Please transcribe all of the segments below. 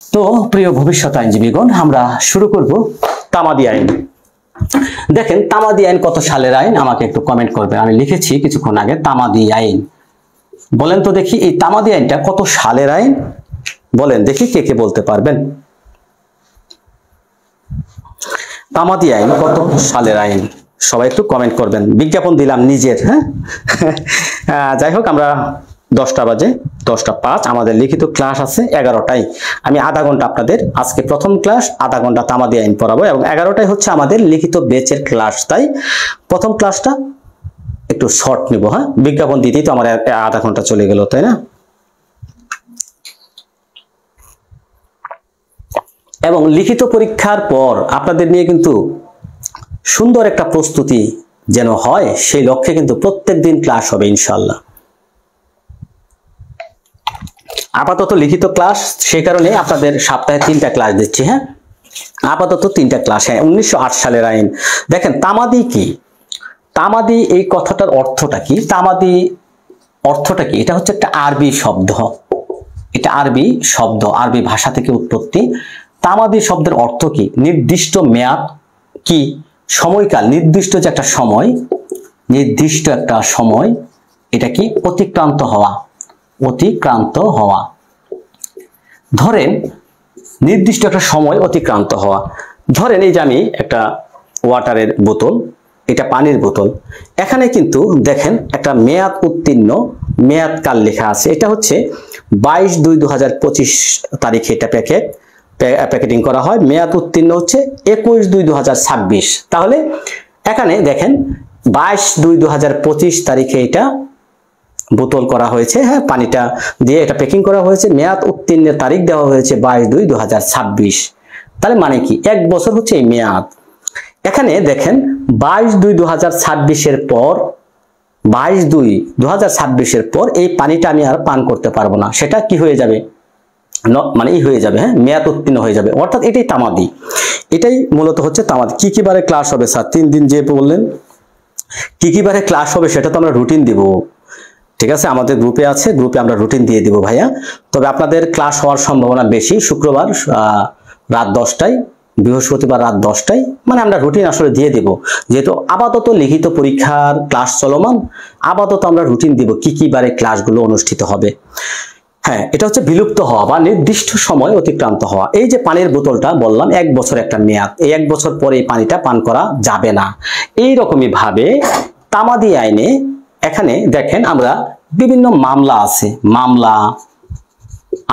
তো প্রিয় ভবিষ্যৎ আইনজীবীগণ, আমরা শুরু করব তামাদি আইন। দেখেন তামাদি আইন কত সালের আইন আমাকে একটু কমেন্ট করবেন। আমি লিখেছি কিছুক্ষণ আগে তামাদি আইন। বলেন তো দেখি এই তামাদি আইনটা কত সালের আইন, বলেন দেখি কে কে বলতে পারবেন। তামাদি আইন কত সালের আইন সবাই একটু কমেন্ট করবেন। বিজ্ঞাপন দিলাম নিজের। হ্যাঁ যাই হোক, আমরা 10টা বাজে 10টা 5 আমাদের লিখিত ক্লাস আছে 11টায়। আমি আধা ঘন্টা আপনাদের আজকে প্রথম ক্লাস আধা ঘন্টা তামাদি আইন পড়াবো এবং 11টায় হচ্ছে আমাদের লিখিত বেচের ক্লাস। তাই প্রথম ক্লাসটা একটু শর্ট নিব। হ্যাঁ, বিজ্ঞাপন দিতেই তো আমার আধা ঘন্টা চলে গেল, তাই না? এবং লিখিত পরীক্ষার পর আপনাদের নিয়ে কিন্তু সুন্দর একটা প্রস্তুতি যেন হয়, সেই লক্ষ্যে কিন্তু প্রত্যেকদিন ক্লাস হবে ইনশাআল্লাহ। আপাতত লিখিত ক্লাস, সেই কারণে আপনাদের সপ্তাহে 3টা ক্লাস দিচ্ছি। হ্যাঁ, আপাতত 3টা ক্লাস। হ্যাঁ, 1908 সালের আইন। দেখেন তামাদি কি, তামাদি এই কথাটার অর্থটা কি, তামাদি অর্থটা কি? এটা হচ্ছে একটা আরবি শব্দ, এটা আরবি শব্দ, আরবি ভাষা থেকে উৎপত্তি। তামাদি শব্দের অর্থ কি? নির্দিষ্ট মেয়াদ, কি সময়কাল, নির্দিষ্ট যে একটা সময়, নির্দিষ্ট একটা সময়, এটা কি অতিক্রান্ত হওয়া, অতিক্রান্ত হওয়া। ধরেন নির্দিষ্ট একটা সময় অতিক্রান্ত হওয়া। ধরেন এই যে আমি একটা ওয়াটারের বোতল, এটা পানির বোতল, এখানে কিন্তু দেখেন একটা মেয়াদ উত্তীর্ণ মেয়াদকাল লেখা আছে। এটা হচ্ছে 22/2/2025 তারিখে এটা প্যাকেটিং করা হয়। মেয়াদ উত্তীর্ণ হচ্ছে 21/2/2026। তাহলে এখানে দেখেন 22/2/2025 তারিখে এটা বোতল করা হয়েছে। হ্যাঁ, পানিটা দিয়ে এটা প্যাকিং করা হয়েছে। মেয়াদ উত্তীর্ণের তারিখ দেওয়া হয়েছে 22/2/2026। তাহলে মানে কি 1 বছর হচ্ছে এই মেয়াদ। এখানে দেখেন 22/2/2026 পর, 22/2/2026 পর এই পানিটা আমি আর পান করতে পারবো না, সেটা কি হয়ে যাবে, মানে হয়ে যাবে। হ্যাঁ, মেয়াদ উত্তীর্ণ হয়ে যাবে, অর্থাৎ এটাই তামাদি। এটাই মূলত হচ্ছে তামাদি। কি কি বারে ক্লাস হবে স্যার? 3 দিন যে বললেন, কি কি বারে ক্লাস হবে সেটা তো আমরা রুটিন দিব। ঠিক আছে, আমাদের গ্রুপে আছে, গ্রুপে আমরা রুটিন দিয়ে দিব ভাইয়া। তবে আপনাদের ক্লাস হওয়ার সম্ভাবনা বেশি শুক্রবার রাত 10টায়, বৃহস্পতিবার রাত 10টায়, মানে আমরা রুটিন আসলে দিয়ে দেব। যেহেতু আপাতত লিখিত পরীক্ষার ক্লাস চলমান, আপাতত আমরা রুটিন দিব কি কি বারে ক্লাসগুলো অনুষ্ঠিত হবে। হ্যাঁ, এটা হচ্ছে বিলুপ্ত হওয়া বা নির্দিষ্ট সময় অতিক্রান্ত হওয়া। এই যে পানির বোতলটা বললাম 1 বছর একটা মেয়াদ, এই 1 বছর পরে এই পানিটা পান করা যাবে না। এইরকমই ভাবে তামাদি আইনে এখানে দেখেন আমরা বিভিন্ন মামলা আছে, মামলা,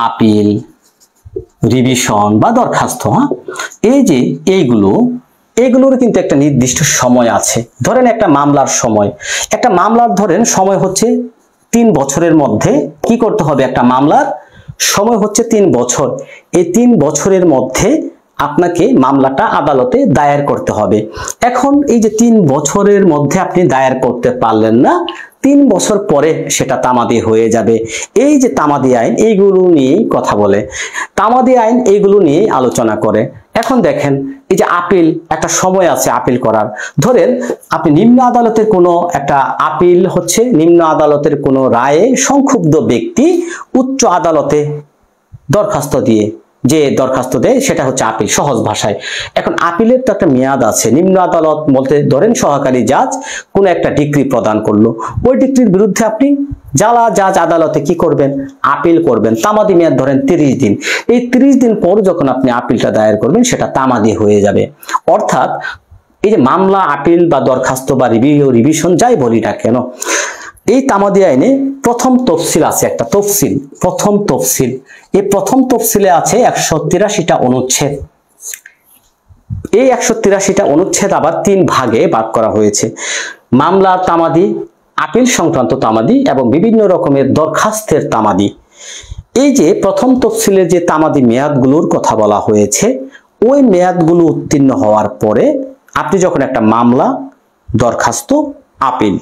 আপিল, রিভিশন বা দরখাস্ত। হ্যাঁ, এই যে এইগুলোর কিন্তু একটা নির্দিষ্ট সময় আছে। ধরেন একটা মামলার সময়, একটা মামলার ধরেন সময় হচ্ছে 3 বছরের মধ্যে কি করতে হবে, একটা মামলার সময় হচ্ছে 3 বছর। এই 3 বছরের মধ্যে আপনাকে মামলাটা আদালতে দায়ের করতে হবে। এখন এই যে 3 বছরের মধ্যে আপনি দায়ের করতে পারলেন না, 3 বছর পরে সেটা তামাদি হয়ে যাবে। এই যে তামাদি আইন এইগুলো নিয়েই কথা বলে, তামাদি আইন এইগুলো নিয়েই আলোচনা করে। এখন দেখেন এই যে আপিল, একটা সময় আছে আপিল করার। ধরেন আপনি নিম্ন আদালতের কোনো একটা আপিল হচ্ছে নিম্ন আদালতের কোনো রায়ে সংক্ষুব্ধ ব্যক্তি উচ্চ আদালতে দরখাস্ত দিয়ে, যে দরখাস্ত দেয় সেটা হচ্ছে আপিল, সহজ ভাষায়। এখন আপিলের তো একটা মেয়াদ আছে। নিম্ন আদালত বলতে ধরেন সহকারী জাজ কোন একটা ডিক্রি প্রদান করলো, ওই ডিক্রির বিরুদ্ধে আপনি জেলা জাজ আদালতে কি করবেন, আপিল করবেন। তামাদি মেয়াদ ধরেন 30 দিন। এই 30 দিন পর যখন আপনি আপিলটা দায়ের করবেন সেটা তামাদি হয়ে যাবে। অর্থাৎ এই যে মামলা, আপিল বা দরখাস্ত বা রিভিশন যাই বলি না কেন, এই তামাদি আইনে প্রথম তফসিল আছে, একটা তফসিল, প্রথম তফসিল। এই প্রথম তফসিলে আছে 183টা অনুচ্ছেদ। এই 183টা অনুচ্ছেদ আবার 3 ভাগে ভাগ করা হয়েছে: মামলার তামাদি, আপিল সংক্রান্ত তামাদি এবং বিভিন্ন রকমের দরখাস্তের তামাদি। এই যে প্রথম তফসিলের যে তামাদি মেয়াদগুলোর কথা বলা হয়েছে, ওই মেয়াদগুলো উত্তীর্ণ হওয়ার পরে আপনি যখন একটা মামলা, দরখাস্ত, আপিল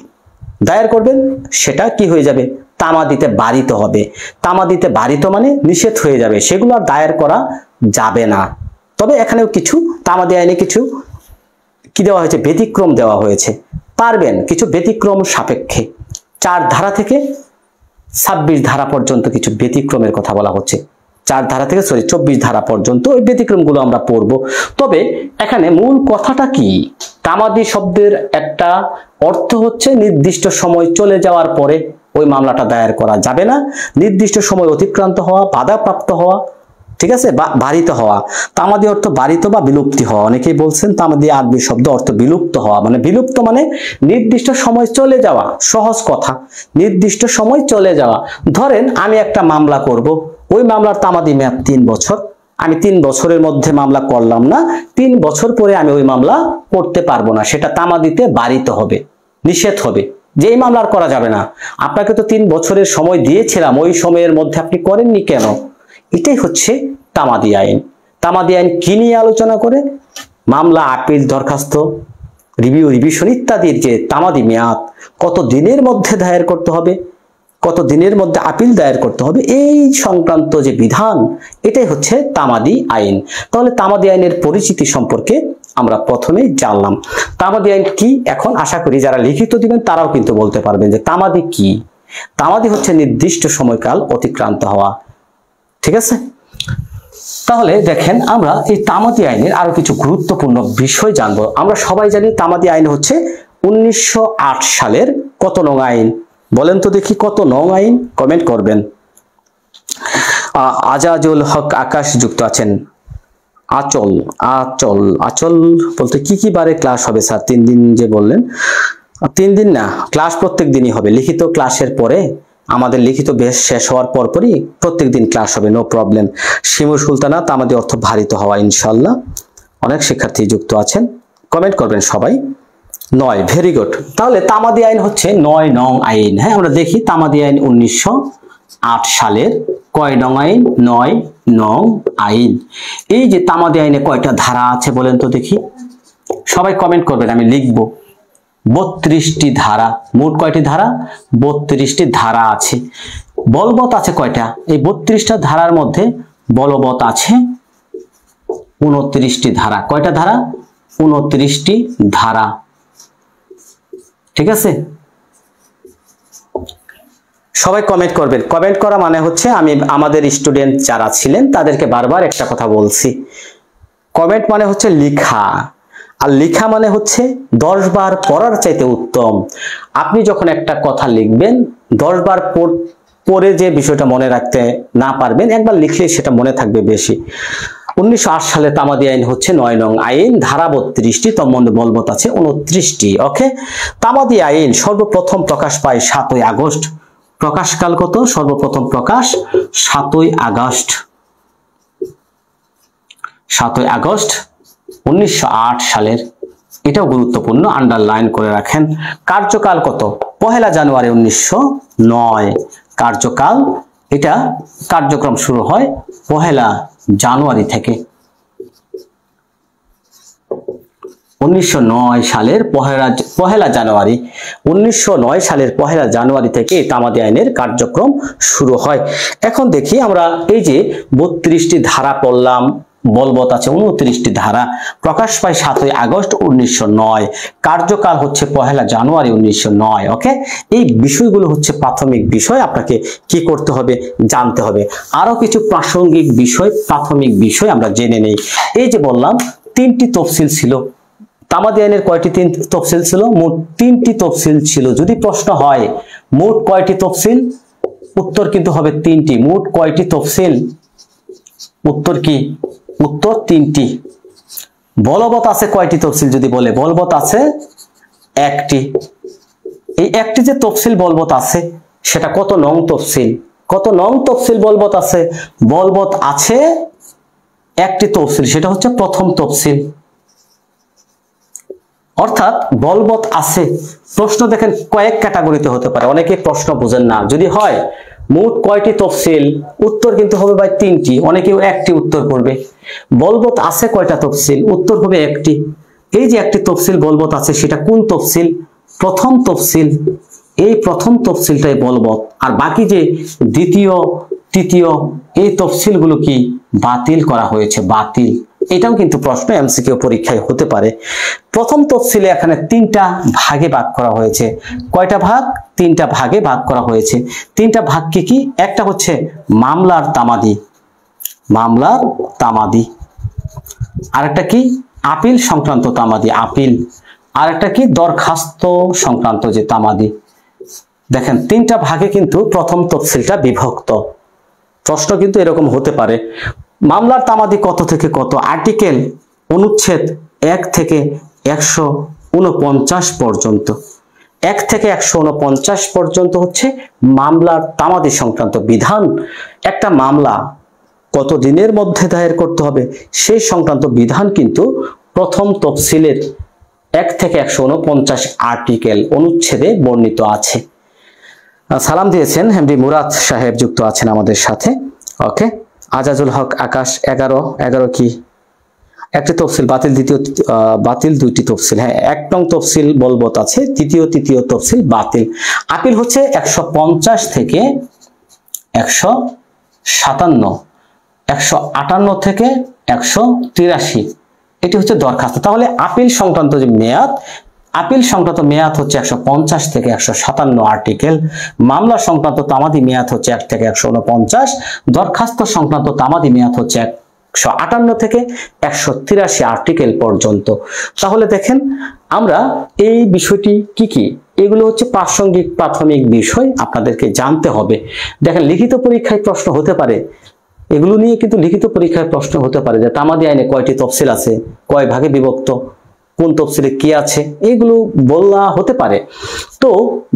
দায়ের করবেন, সেটা কি হয়ে যাবে, তামাদিতে বারিত হবে। তামাদিতে বারিত মানে নিষেধ হয়ে যাবে, সেগুলো আর দায়ের করা যাবে না। তবে এখানেও কিছু তামাদি আইনে কিছু কি দেওয়া হয়েছে, ব্যতিক্রম দেওয়া হয়েছে। পারবেন কিছু ব্যতিক্রম সাপেক্ষে, 4 ধারা থেকে 26 ধারা পর্যন্ত কিছু ব্যতিক্রমের কথা বলা হচ্ছে। 4 ধারা থেকে 24 ধারা পর্যন্ত ওই ব্যতিক্রমগুলো আমরা পড়ব। তবে এখানে মূল কথাটা কি, তামাদি শব্দের একটা অর্থ হচ্ছে নির্দিষ্ট সময় চলে যাওয়ার পরে ওই মামলাটা দায়ের করা যাবে না, নির্দিষ্ট সময় অতিক্রান্ত হওয়া, বাধাপ্রাপ্ত হওয়া, ঠিক আছে, বা বারিত হওয়া। তামাদি অর্থ বারিত বা বিলুপ্তি হওয়া। অনেকেই বলছেন তামাদি আরবি শব্দ অর্থ বিলুপ্ত হওয়া, মানে বিলুপ্ত মানে নির্দিষ্ট সময় চলে যাওয়া। সহজ কথা, নির্দিষ্ট সময় চলে যাওয়া। ধরেন আমি একটা মামলা করব, ওই মামলার তামাদি মেয়াদ 3 বছর, আমি 3 বছরের মধ্যে মামলা করলাম না, 3 বছর পরে আমি ওই মামলা করতে পারবো না, সেটা তামাদিতে বারিত হবে, নিষেধ হবে, যে এই মামলা আর করা যাবে না। আপনাকে তো 3 বছরের সময় দিয়েছিলাম, ওই সময়ের মধ্যে আপনি করেননি কেন? এটাই হচ্ছে তামাদি আইন। তামাদি আইন কি নিয়ে আলোচনা করে? মামলা, আপিল, দরখাস্ত, রিভিউ, রিভিশন ইত্যাদির যে তামাদি মেয়াদ, কত দিনের মধ্যে দায়ের করতে হবে, কত দিনের মধ্যে আপিল দায়ের করতে হবে, এই সংক্রান্ত যে বিধান, এটাই হচ্ছে তামাদি আইন। তাহলে তামাদি আইনের পরিচিতি সম্পর্কে আমরা প্রথমেই জানলাম। তামাদি আইন কি, এখন আশা করি যারা লিখিত দিবেন তারাও কিন্তু বলতে পারবেন যে তামাদি কি। তামাদি হচ্ছে নির্দিষ্ট সময়কাল অতিক্রান্ত হওয়া, ঠিক আছে। তাহলে দেখেন, আমরা এই তামাদি আইনের আরো কিছু গুরুত্বপূর্ণ বিষয় জানবো। আমরা সবাই জানি তামাদি আইন হচ্ছে 1908 সালের কত নং আইন? বলেন তো দেখি, কত নং আইন? কমেন্ট করবেন। আজাজুল হক আকাশ যুক্ত আছেন। আচল আচল আচল বলতে কি বারে ক্লাস হবে স্যার? 3 দিন যে বললেন, 3 দিন না, ক্লাস প্রত্যেক দিনই হবে। লিখিত ক্লাসের পরে, আমাদের লিখিত বেশ শেষ হওয়ার পরপরই প্রত্যেক দিন ক্লাস হবে, নো প্রবলেম। শিমু সুলতানা, তামাদি অর্থ ভারিত হওয়া, ইনশাল্লাহ। অনেক শিক্ষার্থী যুক্ত আছেন, কমেন্ট করবেন সবাই। 9, ভেরি গুড। তাহলে তামাদি আইন হচ্ছে 9 নং আইন। হ্যাঁ, আমরা দেখি তামাদি আইন 1908 সালের কয় নং আইন? 9 নং আইন। এই যে তামাদি আইনে কয়টা ধারা আছে বলেন তো দেখি, সবাই কমেন্ট করবেন, আমি লিখব। 32টি ধারা। মোট কয়টি ধারা? 32টি ধারা আছে। বলবৎ আছে কয়টা? এই 32টা ধারার মধ্যে বলবৎ আছে 29টি ধারা। কয়টা ধারা? 29টি ধারা, ঠিক আছে। সবাই কমেন্ট করবেন। কমেন্ট করা মানে হচ্ছে, আমি আমাদের স্টুডেন্ট যারা ছিলেন তাদেরকে বারবার একটা কথা বলছি, কমেন্ট মানে হচ্ছে লিখা, আর লিখা মানে হচ্ছে 10 বার পড়ার চাইতে উত্তম। আপনি যখন একটা কথা লিখবেন, 10 বার পড়ে যে বিষয়টা মনে রাখতে না পারবেন, একবার লিখলে সেটা মনে থাকবে বেশি। 1908 সালে তামাদি আইন হচ্ছে 9 নং আইন, ধারা 32টি, তন্মধ্যে বলবৎ আছে 29টি। ওকে, তামাদি আইন সর্বপ্রথম প্রকাশ পায় 7ই আগস্ট। প্রকাশকাল কত? সর্বপ্রথম প্রকাশ 7ই আগস্ট। 7ই আগস্ট 1908 সালের। এটাও গুরুত্বপূর্ণ, আন্ডারলাইন করে রাখেন। কার্যকাল কত? 1 জানুয়ারি 1909। কার্যকাল, এটা কার্যক্রম শুরু হয় 1 জানুয়ারি থেকে। 1909 সালের 1 জানুয়ারি। 1909 সালের 1 জানুয়ারি থেকে তামাদি আইনের কার্যক্রম শুরু হয়। এখন দেখি আমরা, এই যে 32টি ধারা পড়লাম, বলবৎ আছে 29টি ধারা, প্রকাশ পায় 7ই আগস্ট 1909, কার্যকাল হচ্ছে 1 জানুয়ারি 1909। ওকে, এই বিষয়গুলো হচ্ছে প্রাথমিক বিষয়, আপনাকে কি করতে হবে? জানতে হবে। আরো কিছু প্রাসঙ্গিক বিষয়, প্রাথমিক বিষয় আমরা জেনে নেই। এই যে বললাম 3টি তফসিল ছিল। তামাদি আইনের কয়টি তফসিল ছিল? মোট 3টি তফসিল ছিল। যদি প্রশ্ন হয় মোট কয়টি তফসিল, উত্তর কিন্তু হবে 3টি। মোট কয়টি তফসিল? উত্তর কি? উত্তর 3টি। বলবৎ আছে কয়টি তফসিল যদি বলে? বলবৎ আছে 1টি। এই 1টি যে তফসিল বলবৎ আছে, সেটা কত নং তফসিল? কত নং তফসিল বলবৎ আছে? বলবৎ আছে 1টি তফসিল, সেটা হচ্ছে প্রথম তফসিল। অর্থাৎ বলবৎ আছে। প্রশ্ন দেখেন কয়েক ক্যাটাগরিতে হতে পারে, অনেকে প্রশ্ন বুঝেন না। যদি হয় মোট কয়টি তফসিল, উত্তর কিন্তু হবে ভাই 3টি, অনেকেও 1টি উত্তর করবে। বলবৎ আছে কয়টা তফসিল, উত্তর হবে 1টি। এই যে 1টি তফসিল বলবৎ আছে, সেটা কোন তফসিল? প্রথম তফসিল। এই প্রথম তফসিলটাই বলবৎ, আর বাকি যে দ্বিতীয়, তৃতীয়, এই তফসিলগুলো কি? বাতিল করা হয়েছে, বাতিল। এটাও কিন্তু প্রশ্ন এমসিকিউ পরীক্ষায় হতে পারে। প্রথম তফসিলে এখানে 3টা ভাগে ভাগ করা হয়েছে। কয়টা ভাগ? 3টা ভাগে ভাগ করা হয়েছে। 3টা ভাগ কি কি? একটা হচ্ছে মামলার তামাদি, মামলার তামাদি। আরেকটা কি আপিল সংক্রান্ত তামাদি, আপিল। আরেকটা কি দরখাস্ত সংক্রান্ত যে তামাদি। দেখেন তিনটা ভাগে কিন্তু প্রথম তফসিলটা বিভক্ত। প্রশ্ন কিন্তু এরকম হতে পারে, মামলার তামাদি কত থেকে কত, আর্টিকেল অনুচ্ছেদ 1 থেকে 149 পর্যন্ত। 1 থেকে 149 পর্যন্ত হচ্ছে মামলার তামাদি সংক্রান্ত বিধান। একটা মামলা কত দিনের মধ্যে দায়ের করতে হবে সেই সংক্রান্ত বিধান কিন্তু প্রথম তফসিলের 1 থেকে 149 আর্টিকেল অনুচ্ছেদে বর্ণিত আছে। সালাম দিয়েছেন এমডি মুরাদ সাহেব, যুক্ত আছেন আমাদের সাথে। ওকে, আজাজুল হক আকাশ 11 কি একটি তফসিল বাতিল, বাতিল 2টি তফসিল। হ্যাঁ, 1 নং তফসিল বলবৎ আছে, তৃতীয় তফসিল বাতিল। আপিল হচ্ছে 150 থেকে 157, 158 থেকে 183, এটি হচ্ছে দরখাস্ত। তাহলে আপিল সংক্রান্ত যে মেয়াদ, আপিল সংক্রান্ত মেয়াদ হচ্ছে 150 থেকে 157 আর্টিকেল। মামলা সংক্রান্ত তামাদি মেয়াদ হচ্ছে 1 থেকে 149। দরখাস্ত সংক্রান্ত তামাদি মেয়াদ হচ্ছে 158 থেকে 183 আর্টিকেল পর্যন্ত। তাহলে দেখেন আমরা এই বিষয়টি কি কি, এগুলো হচ্ছে প্রাসঙ্গিক প্রাথমিক বিষয়, আপনাদেরকে জানতে হবে। দেখেন লিখিত পরীক্ষায় প্রশ্ন হতে পারে, এগুলো নিয়ে কিন্তু লিখিত পরীক্ষায় প্রশ্ন হতে পারে যে তামাদি আইনে কয়টি তফসিল আছে, কয় ভাগে বিভক্ত, কোন তফসিলে কি আছে, এগুলো বলা হতে পারে। তো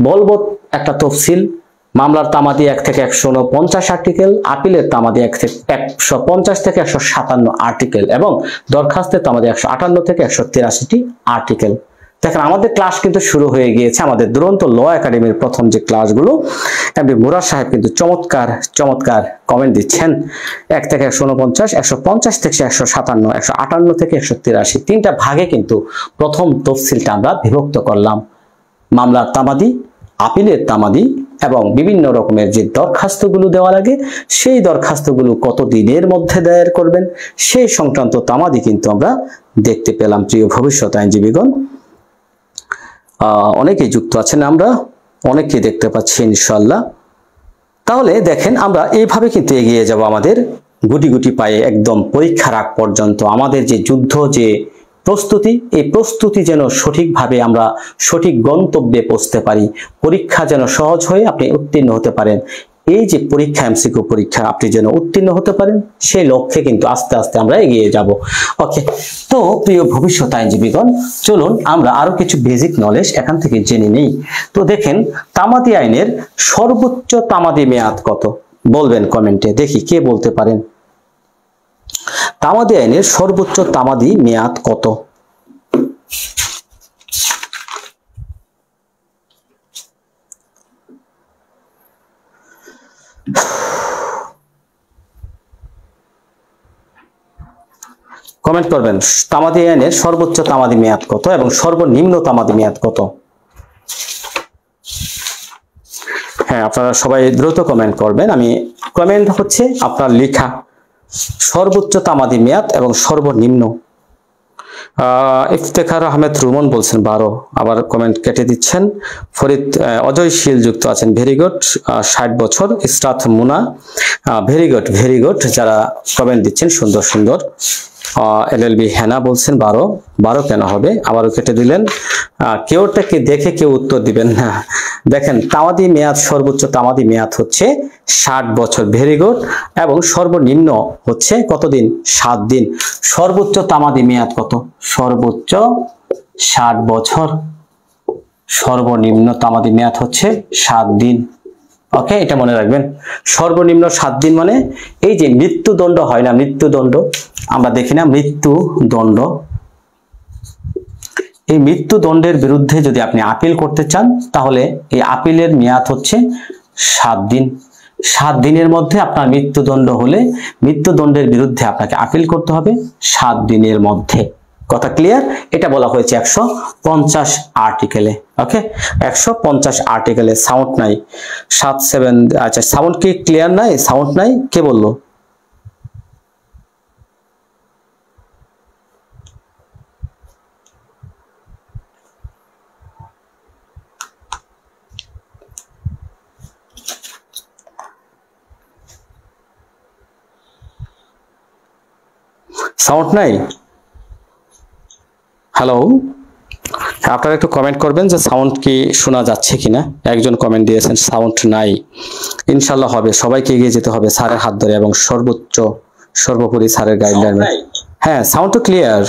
বলবৎ একটা তফসিল, মামলার তামাদি 1 থেকে 149 আর্টিকেল, আপিলের তামাদি 150 থেকে 157 আর্টিকেল এবং দরখাস্তের তামাদি 158 থেকে 183টি আর্টিকেল। দেখেন আমাদের ক্লাস কিন্তু শুরু হয়ে গিয়েছে, আমাদের দুরন্ত ল একাডেমির প্রথম যে ক্লাসগুলো। এমডি মুরাদ সাহেব কিন্তু চমৎকার কমেন্ট দিচ্ছেন। 1 থেকে 149, 150 থেকে 157, 158 থেকে 183, তিনটা ভাগে কিন্তু প্রথম তফসিলটা আমরা বিভক্ত করলাম। মামলার তামাদি, আপিলের তামাদি এবং বিভিন্ন রকমের যে দরখাস্তগুলো দেওয়া লাগে সেই দরখাস্তগুলো কত দিনের মধ্যে দায়ের করবেন সেই সংক্রান্ত তামাদি কিন্তু আমরা দেখতে পেলাম। প্রিয় ভবিষ্যৎ আইনজীবীগণ, অনেকেই যুক্ত আছেন, আমরা অনেকেই দেখতে পাচ্ছি ইনশাআল্লাহ। তাহলে দেখেন আমরা এইভাবে কিন্তু এগিয়ে যাব আমাদের গুটি গুটি পায়ে একদম পরীক্ষার আগ পর্যন্ত। আমাদের যে যুদ্ধ, যে প্রস্তুতি, এই প্রস্তুতি যেন সঠিকভাবে আমরা সঠিক গন্তব্যে পৌঁছতে পারি, পরীক্ষা যেন সহজ হয়ে আপনি উত্তীর্ণ হতে পারেন। এই যে পরীক্ষা, এমসিকিউ পরীক্ষা, আপনি যেন উত্তীর্ণ হতে পারেন সেই লক্ষ্যে কিন্তু আস্তে আস্তে আমরা এগিয়ে যাব। ওকে, তো প্রিয় ভবিষ্যৎ আইনজীবীগণ, চলুন আমরা আরো কিছু বেসিক নলেজ এখান থেকে জেনে নেই। তো দেখেন তামাদি আইনের সর্বোচ্চ তামাদি মেয়াদ কত, বলবেন কমেন্টে, দেখি কে বলতে পারেন। তামাদি আইনের সর্বোচ্চ তামাদি মেয়াদ কত? কমেন্ট করবেন তামাদি আইনের সর্বোচ্চ তামাদি মেয়াদ কত এবং সর্বনিম্ন তামাদি মেয়াদ কত। হ্যাঁ, আপনারা সবাই দ্রুত কমেন্ট করবেন। আমি কমেন্ট হচ্ছে আপনার লেখা সর্বোচ্চ তামাদি মেয়াদ এবং সর্বনিম্ন। ইফতেখার আহমেদ রুমন বলছেন 12, আবার কমেন্ট কেটে দিচ্ছেন। ফরিদ অজয় শীল যুক্ত আছেন, ভেরি গুড, 60 বছর। ইসরাত মুনা, ভেরি গুড, যারা কমেন্ট দিচ্ছেন সুন্দর সুন্দর। এলএলবি হেনা বলছেন 12 কেন হবে, আবারও কেটে দিলেন। কেউটাকে দেখে কেউ উত্তর দিবেন না। দেখেন তামাদি মেয়াদ, সর্বোচ্চ তামাদি মেয়াদ হচ্ছে 60 বছর, ভেরি গুড, এবং সর্বনিম্ন হচ্ছে কতদিন? 7 দিন। সর্বোচ্চ তামাদি মেয়াদ কত? সর্বোচ্চ 60 বছর, সর্বনিম্ন তামাদি মেয়াদ হচ্ছে 7 দিন। ওকে, এটা মনে রাখবেন, সর্বনিম্ন 7 দিন। মানে এই যে মৃত্যুদণ্ড হয় না, মৃত্যুদণ্ড আমরা দেখি না, মৃত্যুদণ্ড, এই মৃত্যুদণ্ডের বিরুদ্ধে যদি আপনি আপিল করতে চান তাহলে এই আপিলের মেয়াদ হচ্ছে 7 দিন। 7 দিনের মধ্যে আপনার মৃত্যুদণ্ড হলে মৃত্যুদণ্ডের বিরুদ্ধে আপনাকে আপিল করতে হবে 7 দিনের মধ্যে। কথা ক্লিয়ার? এটা বলা হয়েছে 150 আর্টিকেলে। ওকে, 150 আর্টিকেলে। সাউন্ড নাই 7-7, আচ্ছা সাউন্ড কি ক্লিয়ার নাই? সাউন্ড নাই, কে বললো? সাউন্ড নাই? হ্যালো, আপনারা একটু কমেন্ট করবেন যে সাউন্ড কি শোনা যাচ্ছে কিনা। একজন কমেন্ট দিয়েছেন সাউন্ড নাই। ইনশাল্লাহ হবে, সবাইকে এগিয়ে যেতে হবে স্যারের হাত ধরে এবং সর্বোপরি স্যারের গাইডলাইন। হ্যাঁ, সাউন্ড তো ক্লিয়ার।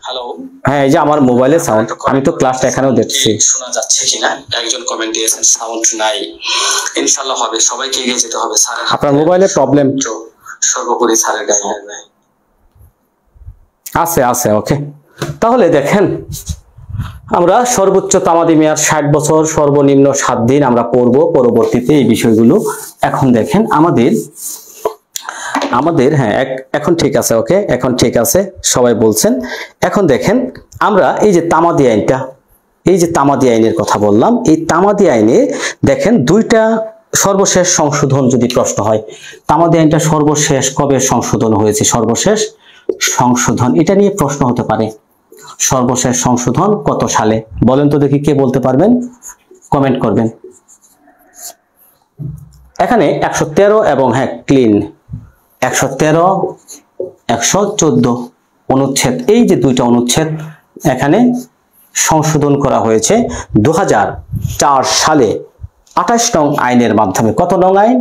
হ্যালো, হ্যাঁ, এই যে আমার মোবাইলের সাউন্ড, আমি তো ক্লাসটা এখানেও দেখছি। শোনা যাচ্ছে কিনা? একজন কমেন্ট দিয়েছেন সাউন্ড নাই। ইনশাআল্লাহ হবে, সবাইকে এগিয়ে যেতে হবে স্যারের। আপনার মোবাইলের প্রবলেম, সর্বোপরি স্যারের গাইডলাইন আছে। ওকে, তাহলে দেখেন আমরা সর্বোচ্চ তামাদি মেয়াদ 60 বছর, সর্বনিম্ন 7 দিন আমরা পড়ব পরবর্তীতে এই বিষয়গুলো। এখন দেখেন আমাদের হ্যাঁ এখন ঠিক আছে। ওকে, এখন ঠিক আছে, সবাই বলছেন। এখন দেখেন আমরা এই যে তামাদি আইনটা, এই যে তামাদি আইনের কথা বললাম, এই তামাদি আইনে দেখেন দুইটা সর্বশেষ সংশোধন যদি প্রশ্ন হয়, তামাদি আইনটা সর্বশেষ কবে সংশোধন হয়েছে, সর্বশেষ সংশোধন এটা নিয়ে প্রশ্ন হতে পারে। সর্বশেষ সংশোধন কত সালে বলেন তো দেখি, কে বলতে পারবেন? কমেন্ট করবেন। এখানে 113 এবং হ্যাঁ ক্লিন 113 114 অনুচ্ছেদ, এই যে দুইটা অনুচ্ছেদ এখানে সংশোধন করা হয়েছে 2004 সালে 28 নং আইনের মাধ্যমে। কত নং আইন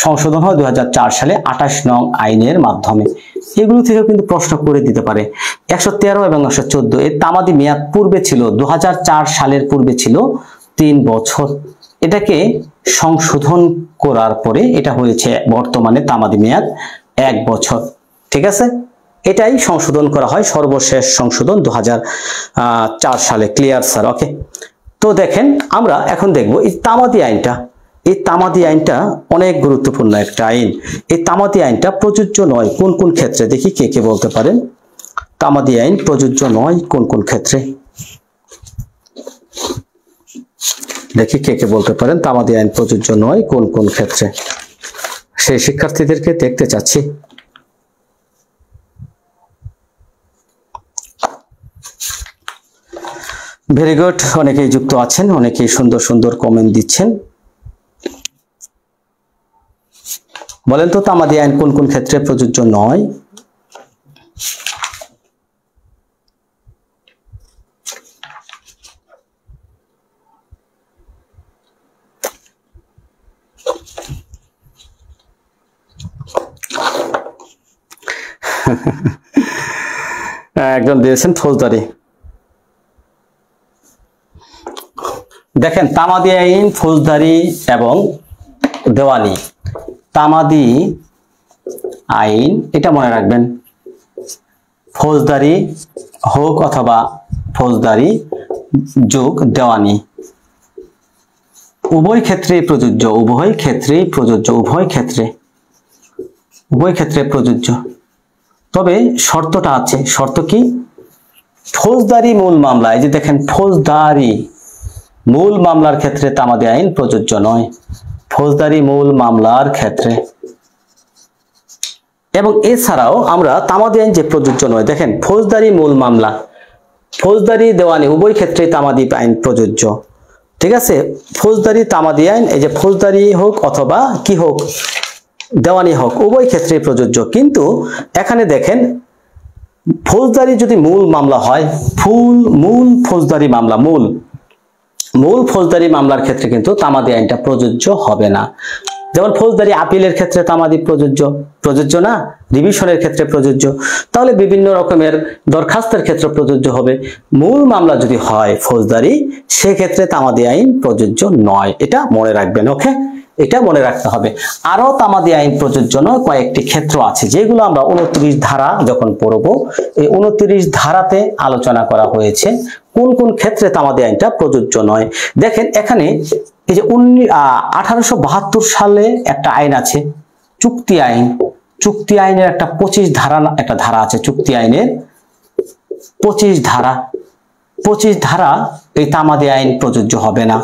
সংশোধন হয়? 2004 সালে 28 নং আইনের মাধ্যমে। এগুলো থেকে কিন্তু প্রশ্ন করে দিতে পারে। 113 এবং 114 এর তামাদি মেয়াদ পূর্বে ছিল 2004 সালের পূর্বে ছিল 3 বছর। এটাকে সংশোধন করার পরে এটা হয়েছে বর্তমানে তামাদি মেয়াদ 1 বছর। ঠিক আছে, এটাই সংশোধন করা হয়, সর্বশেষ সংশোধন 2004 সালে। Clear sir? ওকে, তো দেখেন আমরা এখন দেখব এই তামাদি আইনটা। এই তামাদি আইনটা অনেক গুরুত্বপূর্ণ একটা আইন। এই তামাদি আইনটা প্রযোজ্য নয় কোন কোন ক্ষেত্রে, দেখি কে বলতে পারেন। তামাদি আইন প্রযোজ্য নয় কোন কোন ক্ষেত্রে, দেখি কে বলতে পারেন। তামাদি আইন প্রযোজ্য নয় কোন কোন ক্ষেত্রে, সেই শিক্ষার্থীদেরকে দেখতে চাচ্ছি। ভেরি গুড, অনেকেই যুক্ত আছেন, অনেকেই সুন্দর সুন্দর কমেন্ট দিচ্ছেন। বলেন তো তামাদি আইন কোন কোন ক্ষেত্রে প্রযোজ্য নয়? একজন দিয়েছেন ফৌজদারি। দেখেন তামাদি আইন, ফৌজদারি এবং দেওয়ানি। তামাদি আইন এটা মনে রাখবেন, ফৌজদারি হোক অথবা ফৌজদারি যোগ দেওয়ানি উভয় ক্ষেত্রেই প্রযোজ্য, উভয় ক্ষেত্রেই প্রযোজ্য, উভয় ক্ষেত্রে প্রযোজ্য। তবে শর্তটা আছে। শর্ত কি? ফৌজদারি মূল মামলা, এই যে দেখেন ফৌজদারি মূল মামলার ক্ষেত্রে তামাদি আইন প্রযোজ্য নয়, ফৌজদারি মূল মামলার ক্ষেত্রে। এবং এছাড়াও আমরা তামাদি আইন যে প্রযোজ্য নয়, দেখেন ফৌজদারি মূল মামলা, ফৌজদারি দেওয়ানি উভয় ক্ষেত্রে তামাদি আইন প্রযোজ্য। ঠিক আছে, ফৌজদারি তামাদি আইন, এই যে ফৌজদারি হোক অথবা কি হোক দেওয়ানি হোক উভয় ক্ষেত্রে প্রযোজ্য। কিন্তু এখানে দেখেন ফৌজদারি যদি মূল মামলা হয়, মূল ফৌজদারি মামলা, মূল ফৌজদারি মামলার ক্ষেত্রে কিন্তু তামাদি আইনটা প্রযোজ্য হবে না। যেমন ফৌজদারি আপিলের ক্ষেত্রে তামাদি প্রযোজ্য না, রিভিশনের ক্ষেত্রে প্রযোজ্য, তাহলে বিভিন্ন রকমের দরখাস্তের ক্ষেত্রে প্রযোজ্য হবে। মূল মামলা যদি হয় ফৌজদারি, সেক্ষেত্রে তামাদি আইন প্রযোজ্য নয়। এটা মনে রাখবেন। ওকে, এটা মনে রাখতে হবে। আরো তামাদি আইন প্রযোজ্য নয় কয়েকটি ক্ষেত্র আছে, যেগুলো আমরা 29 ধারা যখন পড়ব, এই 29 ধারাতে আলোচনা করা হয়েছে কোন কোন ক্ষেত্রে তামাদি আইনটা প্রযোজ্য নয়। দেখেন এখানে এই যে 1872 সালে একটা আইন আছে, চুক্তি আইন। চুক্তি আইনের একটা 25 ধারা আছে, চুক্তি আইনের 25 ধারা এই তামাদি আইন প্রযোজ্য হবে না।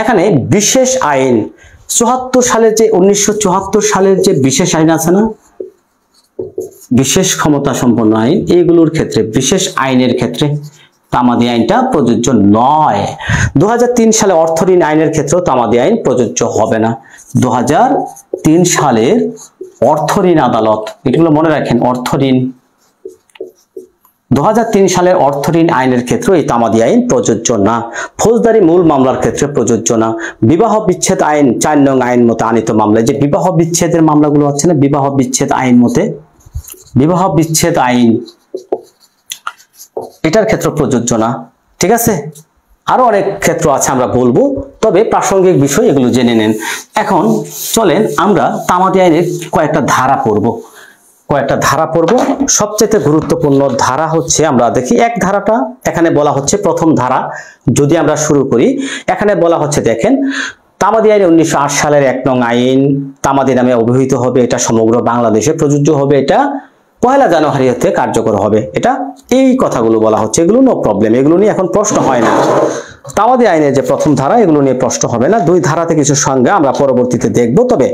এখানে বিশেষ আইন 74 সালের যে 1974 সালের যে বিশেষ আইন আছে না, বিশেষ ক্ষমতা সম্পন্ন আইন, এইগুলোর ক্ষেত্রে বিশেষ আইনের ক্ষেত্রে তামাদি আইনটা প্রযোজ্য নয়। 2003 সালে অর্থঋণ আইনের ক্ষেত্রেও তামাদি আইন প্রযোজ্য হবে না। 2003 সালের অর্থঋণ আদালত, এগুলো মনে রাখেন, 2003 সালের অর্থ ঋণ আইনের ক্ষেত্রে এই তামাদি আইন প্রযোজ্য না। ফৌজদারি মূল মামলার ক্ষেত্রে প্রযোজ্য না। বিবাহ বিচ্ছেদ আইন 4 নং আইন মতে আনিত মামলায়, যে বিবাহ বিচ্ছেদের মামলাগুলো আছে না, বিবাহ বিচ্ছেদ আইন মতে, বিবাহ বিচ্ছেদ আইন এটার ক্ষেত্রে প্রযোজ্য না। ঠিক আছে, আরো অনেক ক্ষেত্র আছে আমরা বলবো, তবে প্রাসঙ্গিক বিষয় এগুলো জেনে নেন। এখন চলেন আমরা তামাদি আইনের কয়েকটা ধারা পড়ব, সবচেয়ে গুরুত্বপূর্ণ ধারা হচ্ছে, আমরা দেখি এক ধারাটা এখানে বলা হচ্ছে, প্রথম ধারা যদি আমরা শুরু করি, এখানে বলা হচ্ছে দেখেন, তামাদি আইন 1908 সালের 1 নং আইন তামাদি নামে অভিহিত হবে, এটা সমগ্র বাংলাদেশে প্রযোজ্য হবে, এটা 1 জানুয়ারি হতে কার্যকর হবে। এটা এই কথাগুলো বলা হচ্ছে, এগুলো নো প্রবলেম, এগুলো নিয়ে এখন প্রশ্ন হয় না। তামাদি আইনের যে প্রথম ধারা, এগুলো নিয়ে প্রশ্ন হবে না। 2 ধারাতে কিছু সংজ্ঞা আমরা পরবর্তীতে দেখব, তবে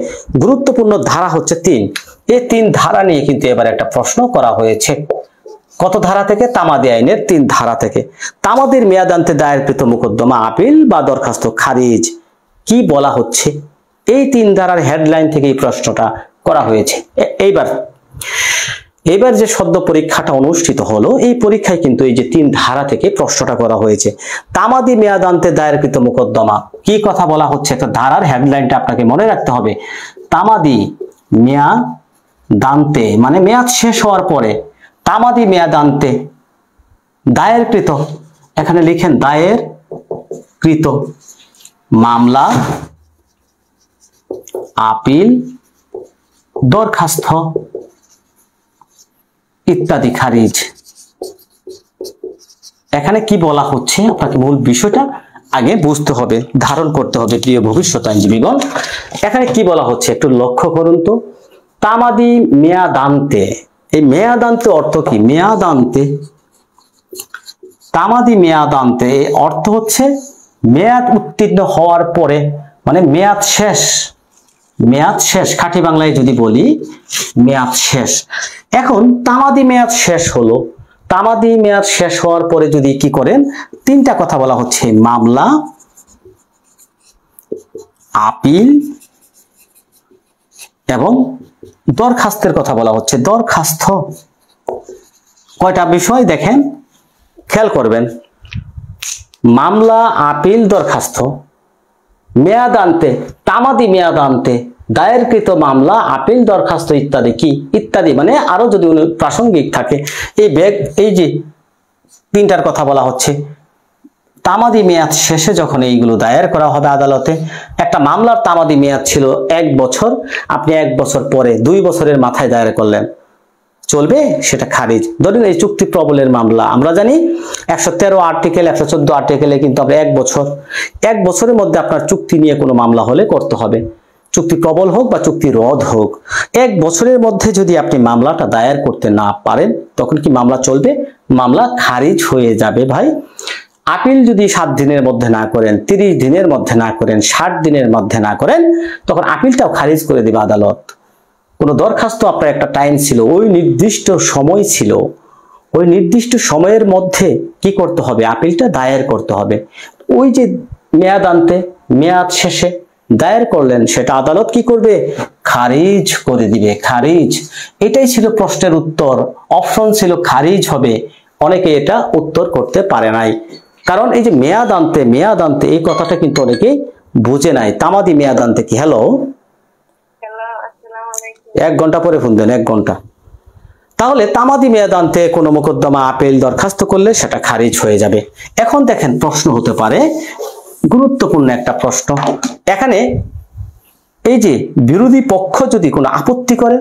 গুরুত্বপূর্ণ ধারা হচ্ছে 3। এই 3 ধারা নিয়ে কিন্তু এবার একটা প্রশ্ন করা হয়েছে। কত ধারা থেকে? তামাদি আইনের 3 ধারা থেকে। তামাদির মেয়াদান্তে দায়েরকৃত মোকদ্দমা আপিল বা দরখাস্ত খারিজ, কি বলা হচ্ছে? এই 3 ধারার হেডলাইন থেকে এই প্রশ্নটা করা হয়েছে। এবার যে সদ্য পরীক্ষাটা অনুষ্ঠিত হলো, এই পরীক্ষায় কিন্তু এই যে 3 ধারা থেকে প্রশ্নটা করা হয়েছে। তামাদি মেয়াদান্তে দায়েরকৃত মোকদ্দমা, কি কথা বলা হচ্ছে? একটা ধারার হেডলাইনটা আপনাকে মনে রাখতে হবে। তামাদি মেয়াদান্তে মানে মেয়াদ শেষ হওয়ার পরে, তামাদি মেয়াদান্তে দায়েরকৃত, এখানে লিখেন দায়েরকৃত মামলা, আপিল, দরখাস্ত ইত্যাদি খারিজ। এখানে কি বলা হচ্ছে আপনাকে মূল বিষয়টা আগে বুঝতে হবে, ধারণ করতে হবে প্রিয় ভবিষ্যৎ আইনজীবীগণ। এখানে কি বলা হচ্ছে একটু লক্ষ্য করুন তো। তামাদি মেয়াদান্তে, এই মেয়াদান্তে অর্থ কি? মেয়াদান্তে, তামাদি মেয়াদান্তে অর্থ হচ্ছে মেয়াদ উত্তীর্ণ হওয়ার পরে, মানে মেয়াদ শেষ, মেয়াদ শেষ, খাঁটি বাংলায় যদি বলি মেয়াদ শেষ। এখন তামাদি মেয়াদ শেষ হলো, তামাদি মেয়াদ শেষ হওয়ার পরে যদি কি করেন, 3টা কথা বলা হচ্ছে, মামলা, আপিল এবং দরখাস্তের কথা বলা হচ্ছে। দরখাস্ত, কয়টা বিষয় দেখেন, খেয়াল করবেন। মামলা, আপিল, দরখাস্ত, মেয়াদান্তে, তামাদি মেয়াদান্তে দায়েরকৃত মামলা, আপিল, দরখাস্ত ইত্যাদি, কি ইত্যাদি মানে আরো যদি প্রাসঙ্গিক থাকে, এই যে 3টার কথা বলা হচ্ছে। তামাদি মেয়াদ শেষে যখন এইগুলো দায়ের করা হবে আদালতে, একটা মামলার তামাদি মেয়াদ ছিল 1 বছর, আপনি 1 বছর পরে 2 বছরের মাথায় দায়ের করলেন, চলবে? সেটা খারিজ। ধরেন এই চুক্তি প্রবলের মামলা, আমরা জানি 113 আর্টিকেল, 114 আর্টিকেলে কিন্তু আমরা 1 বছরের মধ্যে আপনার চুক্তি নিয়ে কোনো মামলা হলে করতে হবে, চুক্তি প্রবল হোক বা চুক্তি রদ হোক। 1 বছরের মধ্যে যদি আপনি মামলাটা দায়ের করতে না পারেন, তখন কি মামলা চলবে? মামলা খারিজ হয়ে যাবে ভাই। আপিল যদি 7 দিনের মধ্যে না করেন, 30 দিনের মধ্যে না করেন, 60 দিনের মধ্যে না করেন, তখন আপিলটাও খারিজ করে দিবে আদালত। কোনো দরখাস্ত আপনার একটা টাইম ছিল, ওই নির্দিষ্ট সময় ছিল, ওই নির্দিষ্ট সময়ের মধ্যে কি করতে হবে? আপিলটা দায়ের করতে হবে। ওই যে মেয়াদান্তে, মেয়াদ শেষে দায়ের করলেন, সেটা আদালত কি করবে? খারিজ করে দিবে, খারিজ। এটাই ছিল প্রশ্নের উত্তর, অপশন ছিল খারিজ হবে। অনেকে এটা উত্তর করতে পারে নাই, কারণ এই যে মেয়াদান্তে, মেয়াদান্তে এই কথাটা কিন্তু অনেকেই বুঝে নাই। তামাদি মেয়াদান্তে কি? হ্যালো, 1 ঘন্টা পরে ফোন দেন, 1 ঘন্টা। তাহলে তামাদি মেয়াদান্তে কোনো মোকদ্দমা, আপিল, দরখাস্ত করলে সেটা খারিজ হয়ে যাবে। এখন দেখেন প্রশ্ন হতে পারে, গুরুত্বপূর্ণ একটা প্রশ্ন এখানে, এই যে বিরোধী পক্ষ যদি কোনো আপত্তি করে,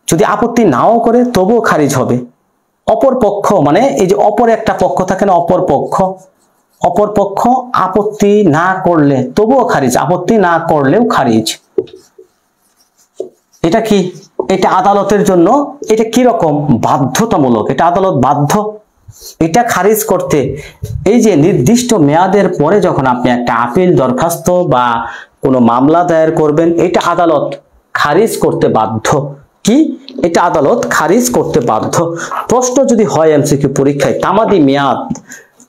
যদি আপত্তি নাও করে তবুও খারিজ হবে। অপর পক্ষ মানে এই যে অপর একটা পক্ষ থাকে না, অপর পক্ষ আপত্তি না করলে তবুও খারিজ, আপত্তি না করলেও খারিজ। এটা কি? এটা আদালতের জন্য এটা কি রকম? বাধ্যতামূলক, এটা আদালত বাধ্য এটা খারিজ করতে। এই যে নির্দিষ্ট মেয়াদের পরে যখন আপনি একটা আপিল, দরখাস্ত বা কোনো মামলা দায়ের করবেন, এটা আদালত খারিজ করতে বাধ্য। কি? এটা আদালত খারিজ করতে বাধ্য। প্রশ্ন যদি হয় এমসিকিউ পরীক্ষায়, তামাদি মেয়াদ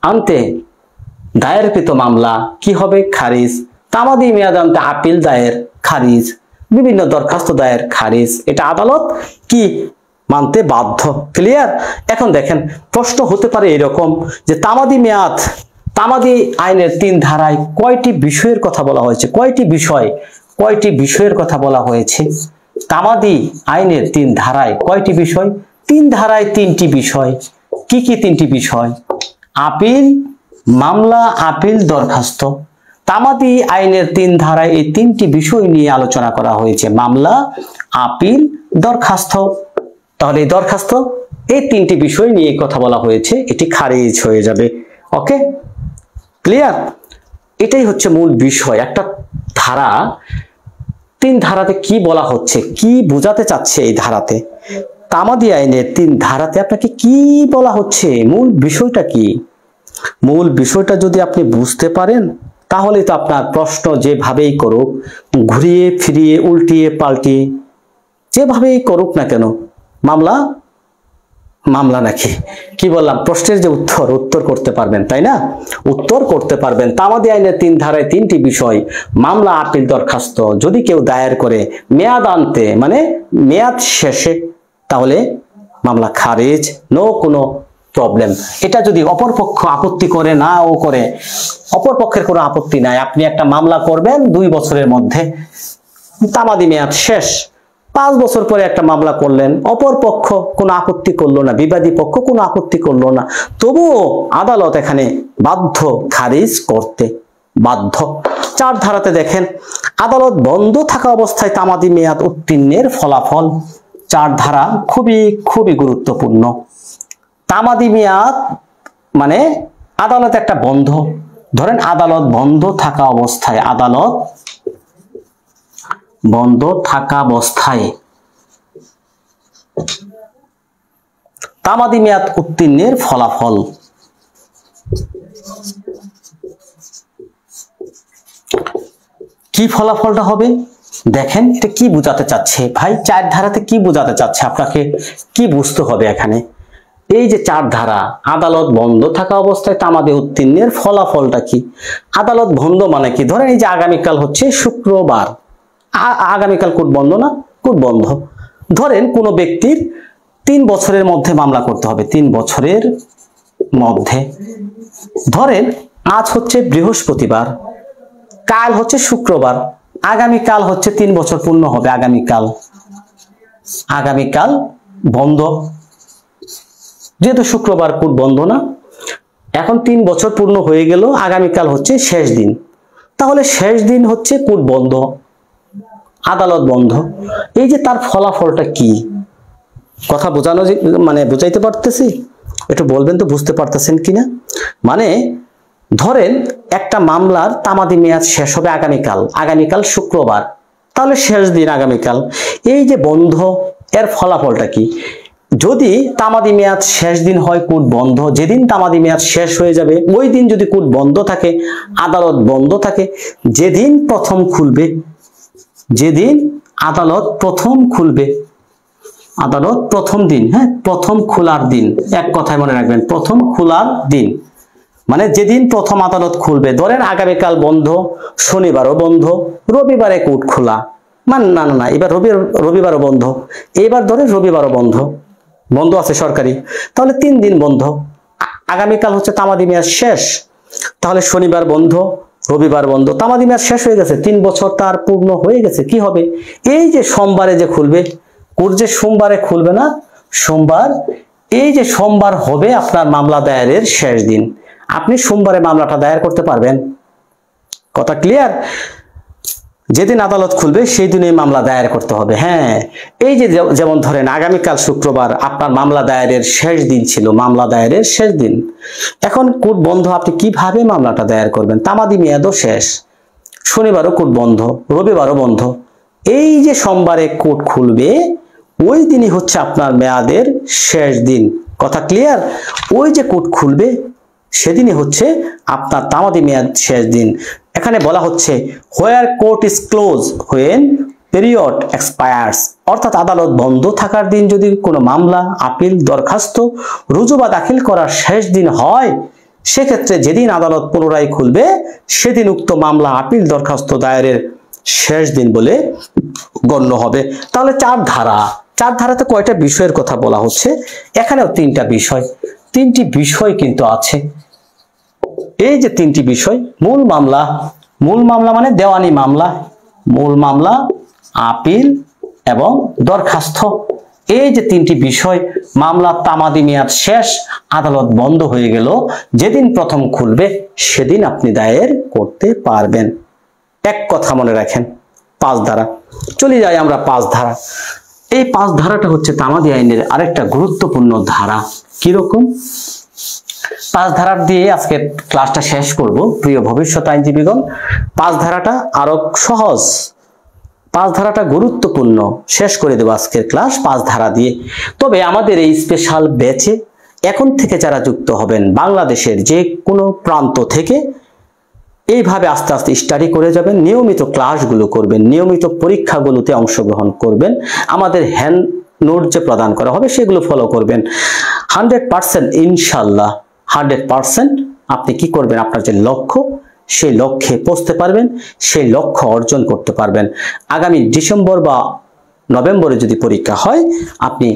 আনতে দায়েরকৃত মামলা কি হবে? খারিজ। তামাদি মেয়াদ আনতে আপিল দায়ের, খারিজ। বিভিন্ন দরখাস্ত দায়ের, খারিজ। এটা আদালত কি মানতে বাধ্য। ক্লিয়ার? এখন দেখেন প্রশ্ন হতে পারে এরকম যে তামাদি মেয়াদ, তামাদি আইনের 3 ধারায় কয়টি বিষয়ের কথা বলা হয়েছে? কয়টি বিষয়ের কথা বলা হয়েছে? তামাদি আইনের 3 ধারায় কয়টি বিষয়? 3 ধারায় 3টি বিষয়। কি কি 3টি বিষয়? আপিল, মামলা, আপিল, দরখাস্ত। তামাদি আইনের 3 ধারায় এই 3টি বিষয় নিয়ে আলোচনা করা হয়েছে, মামলা, আপিল, দরখাস্ত। তাহলে এই দরখাস্ত, এই 3টি বিষয় নিয়ে কথা বলা হয়েছে, এটি খারিজ হয়ে যাবে। ওকে, ক্লিয়ার? এটাই হচ্ছে মূল বিষয়। একটা ধারা, 3 ধারাতে কি বলা হচ্ছে, কি বোঝাতে চাচ্ছে এই ধারাতে, তামাদি আইনের 3 ধারাতে আপনাকে কি বলা হচ্ছে, মূল বিষয়টা কি? মূল বিষয়টা যদি আপনি বুঝতে পারেন তাহলে তো আপনার প্রশ্ন যেভাবেই করুক, ঘুরিয়ে ফিরিয়ে উল্টিয়ে পাল্টিয়ে যেভাবেই করুক না কেন, মামলা নাকি কি বললাম, প্রশ্নের যে উত্তর করতে পারবেন, তাই না? উত্তর করতে পারবেন। তামাদি আইনের 3 ধারায় 3টি বিষয়, মামলা, আপিল, দরখাস্ত। যদি কেউ দায়ের করে মেয়াদ আনতে, মানে মেয়াদ শেষে, তাহলে মামলা খারিজ, নো কোনো প্রবলেম। এটা যদি অপরপক্ষ আপত্তি করে, নাও করে, অপরপক্ষের কোনো আপত্তি নাই, আপনি একটা মামলা করবেন 2 বছরের মধ্যে, তামাদি মেয়াদ শেষ, 5 বছর পরে একটা মামলা করলেন, অপর পক্ষ কোনো আপত্তি করলো না, বিবাদী পক্ষ কোনো আপত্তি করলো না, তবুও আদালত এখানে বাধ্য, খারিজ করতে বাধ্য। 4 ধারাতে দেখেন, আদালত বন্ধ থাকা অবস্থায় তামাদি মেয়াদ উত্তীর্ণের ফলাফল। 4 ধারা খুবই গুরুত্বপূর্ণ। তামাদি মেয়াদ মানে আদালত একটা বন্ধ, ধরেন আদালত বন্ধ থাকা অবস্থায়, আদালত বন্ধ থাকা অবস্থায় তামাদি মেয়াদ উত্তীর্ণের ফলাফল। কি ফলাফলটা হবে দেখেন, এটা কি বোঝাতে চাচ্ছে ভাই? 4 ধারাতে কি বোঝাতে চাচ্ছে, আপনাকে কি বুঝতে হবে এখানে? এই যে 4 ধারা, আদালত বন্ধ থাকা অবস্থায় তামাদি উত্তীর্ণের ফলাফলটা কি? আদালত বন্ধ মানে কি? ধরেন এই যে আগামীকাল হচ্ছে শুক্রবার, আগামীকাল কোর্ট বন্ধ না? কোর্ট বন্ধ। ধরেন কোনো ব্যক্তির 3 বছরের মধ্যে মামলা করতে হবে, 3 বছরের মধ্যে। ধরেন আজ হচ্ছে বৃহস্পতিবার, কাল হচ্ছে শুক্রবার, আগামীকাল হচ্ছে 3 বছর পূর্ণ হবে, আগামীকাল বন্ধ, যেহেতু শুক্রবার কোর্ট বন্ধ না, এখন 3 বছর পূর্ণ হয়ে গেল, আগামীকাল হচ্ছে শেষ দিন, তাহলে শেষ দিন হচ্ছে কোর্ট বন্ধ, আদালত বন্ধ। এই যে তার ফলাফলটা কি, কথা বোঝানো মানে বুঝাইতে পারতেছি? একটু বলবেন তো বুঝতে পারতেছেন কিনা? মানে ধরেন একটা মামলার তামাদি মেয়াদ শেষ হবে আগামীকাল শুক্রবার, তাহলে শেষ দিন আগামীকাল। এই যে বন্ধ, এর ফলাফলটা কি? যদি তামাদি মেয়াদ শেষ দিন হয়, কোর্ট বন্ধ, যেদিন তামাদি মেয়াদ শেষ হয়ে যাবে ওই দিন যদি কোর্ট বন্ধ থাকে, আদালত বন্ধ থাকে, যেদিন প্রথম খুলবে, যেদিন আদালত প্রথম খুলবে, আদালত প্রথম দিন, হ্যাঁ, প্রথম খোলার দিন, এক কথায় মনে রাখবেন, প্রথম খোলার দিন মানে যেদিন প্রথম আদালত খুলবে। ধরেন আগামীকাল বন্ধ, শনিবারও বন্ধ, রবিবারে কোর্ট খোলা, না এবার রবিবারও বন্ধ, এবার ধরে রবিবারও বন্ধ আছে সরকারি, তাহলে 3 দিন বন্ধ। আগামীকাল হচ্ছে তামাদি মেয়াদ শেষ, তাহলে শনিবার বন্ধ, রবিবার বন্ধ, তামাদি মেয়াদ শেষ হয়ে গেছে, 3 বছর তার পূর্ণ হয়ে গেছে। কি হবে? এই যে সোমবারে যে খুলবে কোর্ট, যে সোমবারে খুলবে না, সোমবার, এই যে সোমবার হবে আপনার মামলা দায়েরের শেষ দিন, আপনি সোমবারে মামলাটা দায়ের করতে পারবেন। কথা ক্লিয়ার? যেদিন আদালত খুলবে সেই দিনে মামলা দায়ের করতে হবে। হ্যাঁ, এই যে যেমন ধরেন আগামীকাল শুক্রবার আপনার মামলা দায়েরের শেষ দিন ছিল, মামলা দায়েরের শেষ দিন, এখন কোর্ট বন্ধ, আপনি কিভাবে মামলাটা দায়ের করবেন? তামাদি মেয়াদও শেষ, শনিবারও কোর্ট বন্ধ, রবিবারও বন্ধ, এই যে সোমবারে কোর্ট খুলবে ওই দিনই হচ্ছে আপনার মেয়াদের শেষ দিন। কথা ক্লিয়ার? ওই যে কোর্ট খুলবে সেদিনই হচ্ছে আপনার তামাদি মেয়াদ শেষ দিন। এখানে বলা হচ্ছে where court is close when period expires, অর্থাৎ আদালত বন্ধ থাকার দিন যদি কোনো মামলা, আপিল, দরখাস্ত রুজু বা দাখিল করার শেষ দিন হয়, সেক্ষেত্রে যেদিন আদালত পুনরায় খুলবে সেদিন উক্ত মামলা, আপিল, দরখাস্ত দায়েরের শেষ দিন বলে গণ্য হবে। তাহলে 4 ধারা, 4 ধারাতে কয়টা বিষয়ের কথা বলা হচ্ছে, এখানেও 3টা বিষয়, 3টি বিষয় কিন্তু আছে। এই যে 3টি বিষয়, মূল মামলা মানে দেওয়ানি মামলা, মূল মামলা, আপিল এবং দরখাস্ত। এই যে 3টি বিষয়, মামলা তামাদি মেয়াদ শেষ, আদালত বন্ধ হয়ে গেল, যেদিন প্রথম খুলবে সেদিন আপনি দায়ের করতে পারবেন। এক কথা মনে রাখেন, 5 ধারা। চলে যাই আমরা 5 ধারা। এই 5 ধারাটা হচ্ছে তামাদি আইনের আরেকটা গুরুত্বপূর্ণ ধারা। কিরকম? 5 ধারা দিয়ে আজকে ক্লাসটা শেষ করব প্রিয় ভবিষ্যৎ আইনজীবীগণ। 5 ধারাটা আরো সহজ, 5 ধারাটা গুরুত্বপূর্ণ, শেষ করে দেব আজকের ক্লাস 5 ধারা দিয়ে। তবে আমাদের এই স্পেশাল ব্যাচে এখন থেকে যারা যুক্ত হবেন, বাংলাদেশের যে কোনো প্রান্ত থেকে এইভাবে আস্তে আস্তে স্টাডি করে যাবেন, নিয়মিত ক্লাসগুলো করবেন, নিয়মিত পরীক্ষাগুলোতে অংশগ্রহণ করবেন, আমাদের হ্যান্ড নোট যে প্রদান করা হবে সেগুলো ফলো করবেন। 100% ইনশাল্লাহ 100% আপনি কি করবেন, আপনার যে লক্ষ্য সেই লক্ষ্যে পৌঁছতে পারবেন, সেই লক্ষ্য অর্জন করতে পারবেন। আগামী ডিসেম্বর বা নভেম্বরে যদি পরীক্ষা হয়, আপনি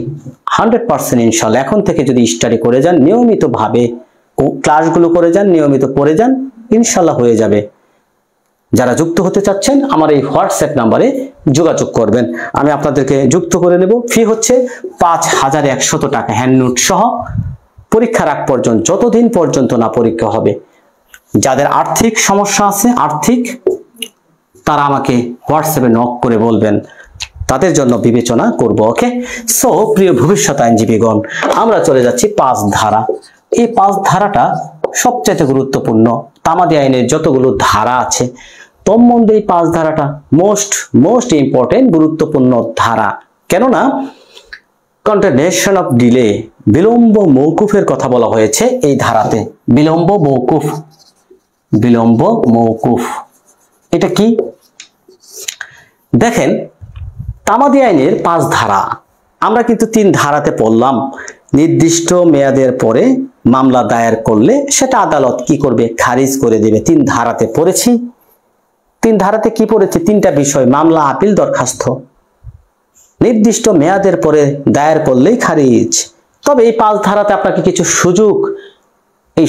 100% ইনশাল্লাহ এখন থেকে যদি স্টাডি করে যান, নিয়মিতভাবে ক্লাসগুলো করে যান, নিয়মিত পড়ে যান, ইনশাল্লাহ হয়ে যাবে। যারা যুক্ত হতে চাচ্ছেন আমার এই হোয়াটসঅ্যাপ নাম্বারে যোগাযোগ করবেন, আমি আপনাদেরকে যুক্ত করে নেব। ফি হচ্ছে 5100 টাকা হ্যান্ড নোট সহ, পরীক্ষার আগ পর্যন্ত, যতদিন পর্যন্ত না পরীক্ষা হবে। যাদের আর্থিক সমস্যা আছে, তারা আমাকে হোয়াটসঅ্যাপে নক করে বলবেন, তাদের জন্য বিবেচনা করব। ওকে, সো প্রিয় ভবিষ্যৎ আইনজীবীগণ, আমরা চলে যাচ্ছি 5 ধারা। এই 5 ধারাটা সবচেয়ে গুরুত্বপূর্ণ। তামাদি আইনের যতগুলো ধারা আছে তোর মধ্যে এই 5 ধারাটা মোস্ট ইম্পর্টেন্ট, গুরুত্বপূর্ণ ধারা। কেননা কন্টিনিউশন অফ ডিলে, বিলম্ব মওকুফের কথা বলা হয়েছে এই ধারাতে। বিলম্ব মওকুফ এটা কি? দেখেন, তামাদি আইনের 5 ধারা, আমরা কিন্তু 3 ধারাতে পড়লাম। নির্দিষ্ট মেয়াদের পরে মামলা দায়ের করলে সেটা আদালত কি করবে, খারিজ করে দেবে। 3 ধারাতে পড়েছি। 3 ধারাতে কি পড়েছি? 3টা বিষয়, মামলা, আপিল, দরখাস্ত। নির্দিষ্ট মেয়াদের পরে দায়ের করলেই খারিজ। তবে এই 5 ধারাতে আপনাকে কিছু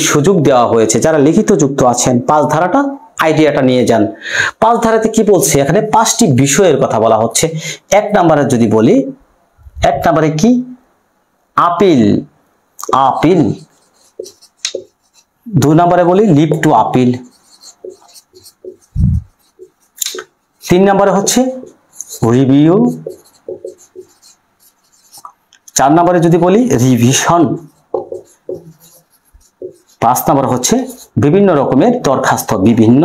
সুযোগ দেওয়া হয়েছে। যারা লিখিত যুক্ত আছেন, 5 ধারাটা আইডিয়াটা নিয়ে যান। 5 ধারাতে কি বলছে? এখানে 5টি বিষয়ের কথা বলা হচ্ছে। 1 নম্বরে যদি বলি, 1 নম্বরে কি? আপিল। 2 নম্বরে বলি লিভ টু আপিল। 3 নম্বরে হচ্ছে রিভিউ। 4 নম্বরে যদি বলি রিভিশন। 5 নম্বর হচ্ছে বিভিন্ন রকমের দরখাস্ত, বিভিন্ন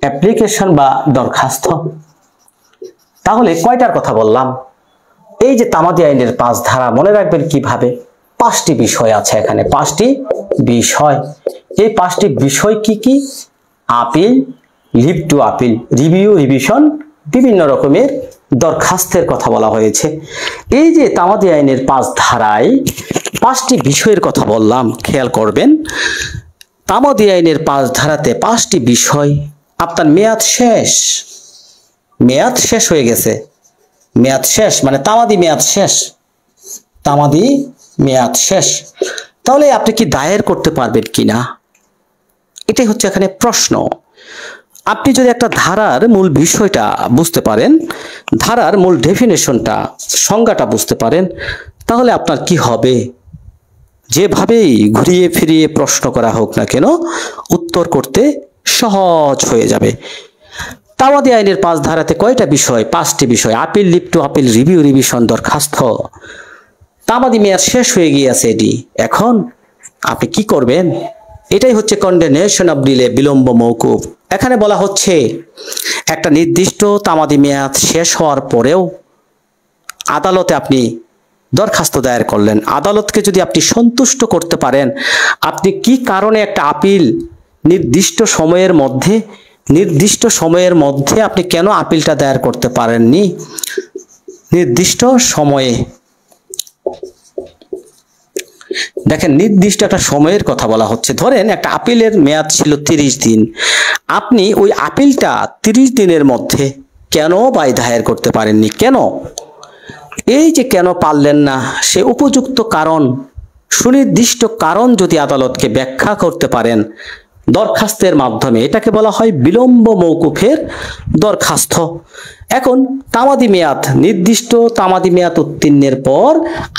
অ্যাপ্লিকেশন বা দরখাস্ত। তাহলে কয়টার কথা বললাম? এই যে তামাদি আইনের 5 ধারা মনে রাখবেন কিভাবে? 5টি বিষয় আছে এখানে, 5টি বিষয়। এই 5টি বিষয় কি কি? Appeal, leave to appeal, review, revision, বিভিন্ন রকমের দরখাস্তের কথা বলা হয়েছে। এই যে তামাদি আইনের 5 ধারায় 5টি বিষয়ের কথা বললাম, খেয়াল করবেন। তামাদি আইনের 5 ধারাতে 5টি বিষয়। আপনার মেয়াদ শেষ হয়ে গেছে, মেয়াদ শেষ মানে তামাদি মেয়াদ শেষ। তাহলে আপনি কি দায়ের করতে পারবেন কিনা, এটাই হচ্ছে এখানে প্রশ্ন। আপনি যদি একটা ধারার মূল বিষয়টা বুঝতে পারেন, ধারার মূল ডেফিনেশনটা, সংজ্ঞাটা বুঝতে পারেন, তাহলে আপনার কি হবে? যেভাবেই ঘুরিয়ে ফিরিয়ে প্রশ্ন করা হোক না কেন, উত্তর করতে সহজ হয়ে যাবে। তামাদি আইনের 5 ধারাতে কয়টা বিষয়? 5টি বিষয়। Appeal, leave to appeal, review, revision, দরখাস্ত। তামাদি মেয়াদ শেষ হয়ে গিয়েছে এটি। এখন আপনি কি করবেন? এটাই হচ্ছে কন্টিনিউশন অফ ডিলে, বিলম্ব মওকুফ। এখানে বলা হচ্ছে একটা নির্দিষ্ট তামাদি মেয়াদ শেষ হওয়ার পরেও আদালতে আপনি দরখাস্ত দায়ের করলেন। আদালতকে যদি আপনি সন্তুষ্ট করতে পারেন, আপনি কি কারণে একটা আপিল নির্দিষ্ট সময়ের মধ্যে আপনি কেন আপিলটা দায়ের করতে পারেননি? নির্দিষ্ট সময়ে, দেখেন নির্দিষ্ট একটা সময়ের কথা বলা হচ্ছে। ধরেন একটা আপিলের মেয়াদ ছিল 30 দিন, আপনি ওই আপিলটা 30 দিনের মধ্যে কেন দায়ের করতে পারেননি? কেন? এই যে কেন পারলেন না, সে উপযুক্ত কারণ, সুনির্দিষ্ট কারণ যদি আদালতকে ব্যাখ্যা করতে পারেন দরখাস্তের মাধ্যমে, এটাকে বলা হয় বিলম্ব মওকুফের দরখাস্ত। এখন তামাদি মেয়াদ, নির্দিষ্ট তামাদি মেয়াদ উত্তীর্ণের পর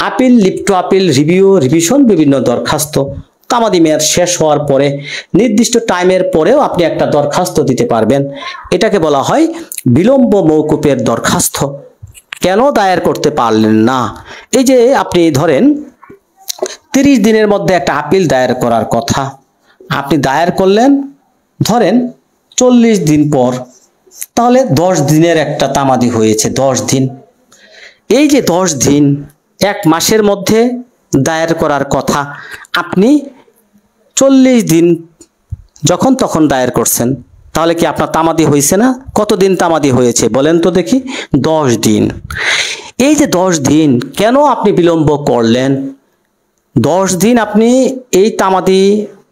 appeal, leave to appeal, review, revision, বিভিন্ন দরখাস্ত, তামাদি মেয়াদ শেষ হওয়ার পরে নির্দিষ্ট টাইমের পরেও আপনি একটা দরখাস্ত দিতে পারবেন। এটাকে বলা হয় বিলম্ব মওকুফের দরখাস্ত। কেন দায়ের করতে পারলেন না? এই যে আপনি ধরেন 30 দিনের মধ্যে একটা আপিল দায়ের করার কথা, আপনি দায়ের করলেন ধরেন 40 দিন পর, তাহলে 10 দিনের একটা তামাদি হয়েছে, 10 দিন। এই যে 10 দিন, 1 মাসের মধ্যে দায়ের করার কথা, আপনি 40 দিন যখন তখন দায়ের করছেন, তাহলে কি আপনার তামাদি হয়েছে না? কতদিন তামাদি হয়েছে বলেন তো দেখি? 10 দিন। এই যে 10 দিন কেন আপনি বিলম্ব করলেন? 10 দিন আপনি এই তামাদি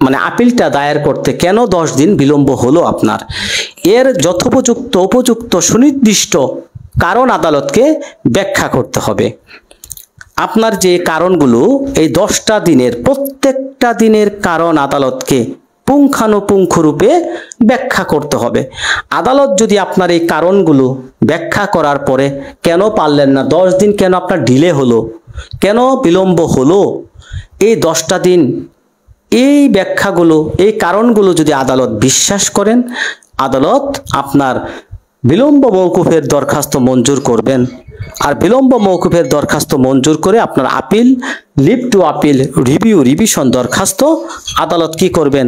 মানে আপিলটা দায়ের করতে কেন 10 দিন বিলম্ব হলো আপনার? এর যথোপযুক্ত উপযুক্ত সুনির্দিষ্ট কারণ আদালতকে ব্যাখ্যা করতে হবে। আপনার যে কারণগুলো, এই 10টা দিনের প্রত্যেকটা দিনের কারণ আদালতকে পুঙ্খানুপুঙ্খ রূপে ব্যাখ্যা করতে হবে। আদালত যদি আপনার এই কারণগুলো ব্যাখ্যা করার পরে কেন পারলেন না, 10 দিন কেন আপনার ডিলে হলো, কেন বিলম্ব হলো, এই 10টা দিন, এই ব্যাখ্যাগুলো, এই কারণগুলো যদি আদালত বিশ্বাস করেন, আদালত আপনার বিলম্ব মওকুফের দরখাস্ত মঞ্জুর করবেন। আর বিলম্ব মওকুফের দরখাস্ত মঞ্জুর করে আপনার appeal, leave to appeal, review, revision দরখাস্ত আদালত কি করবেন?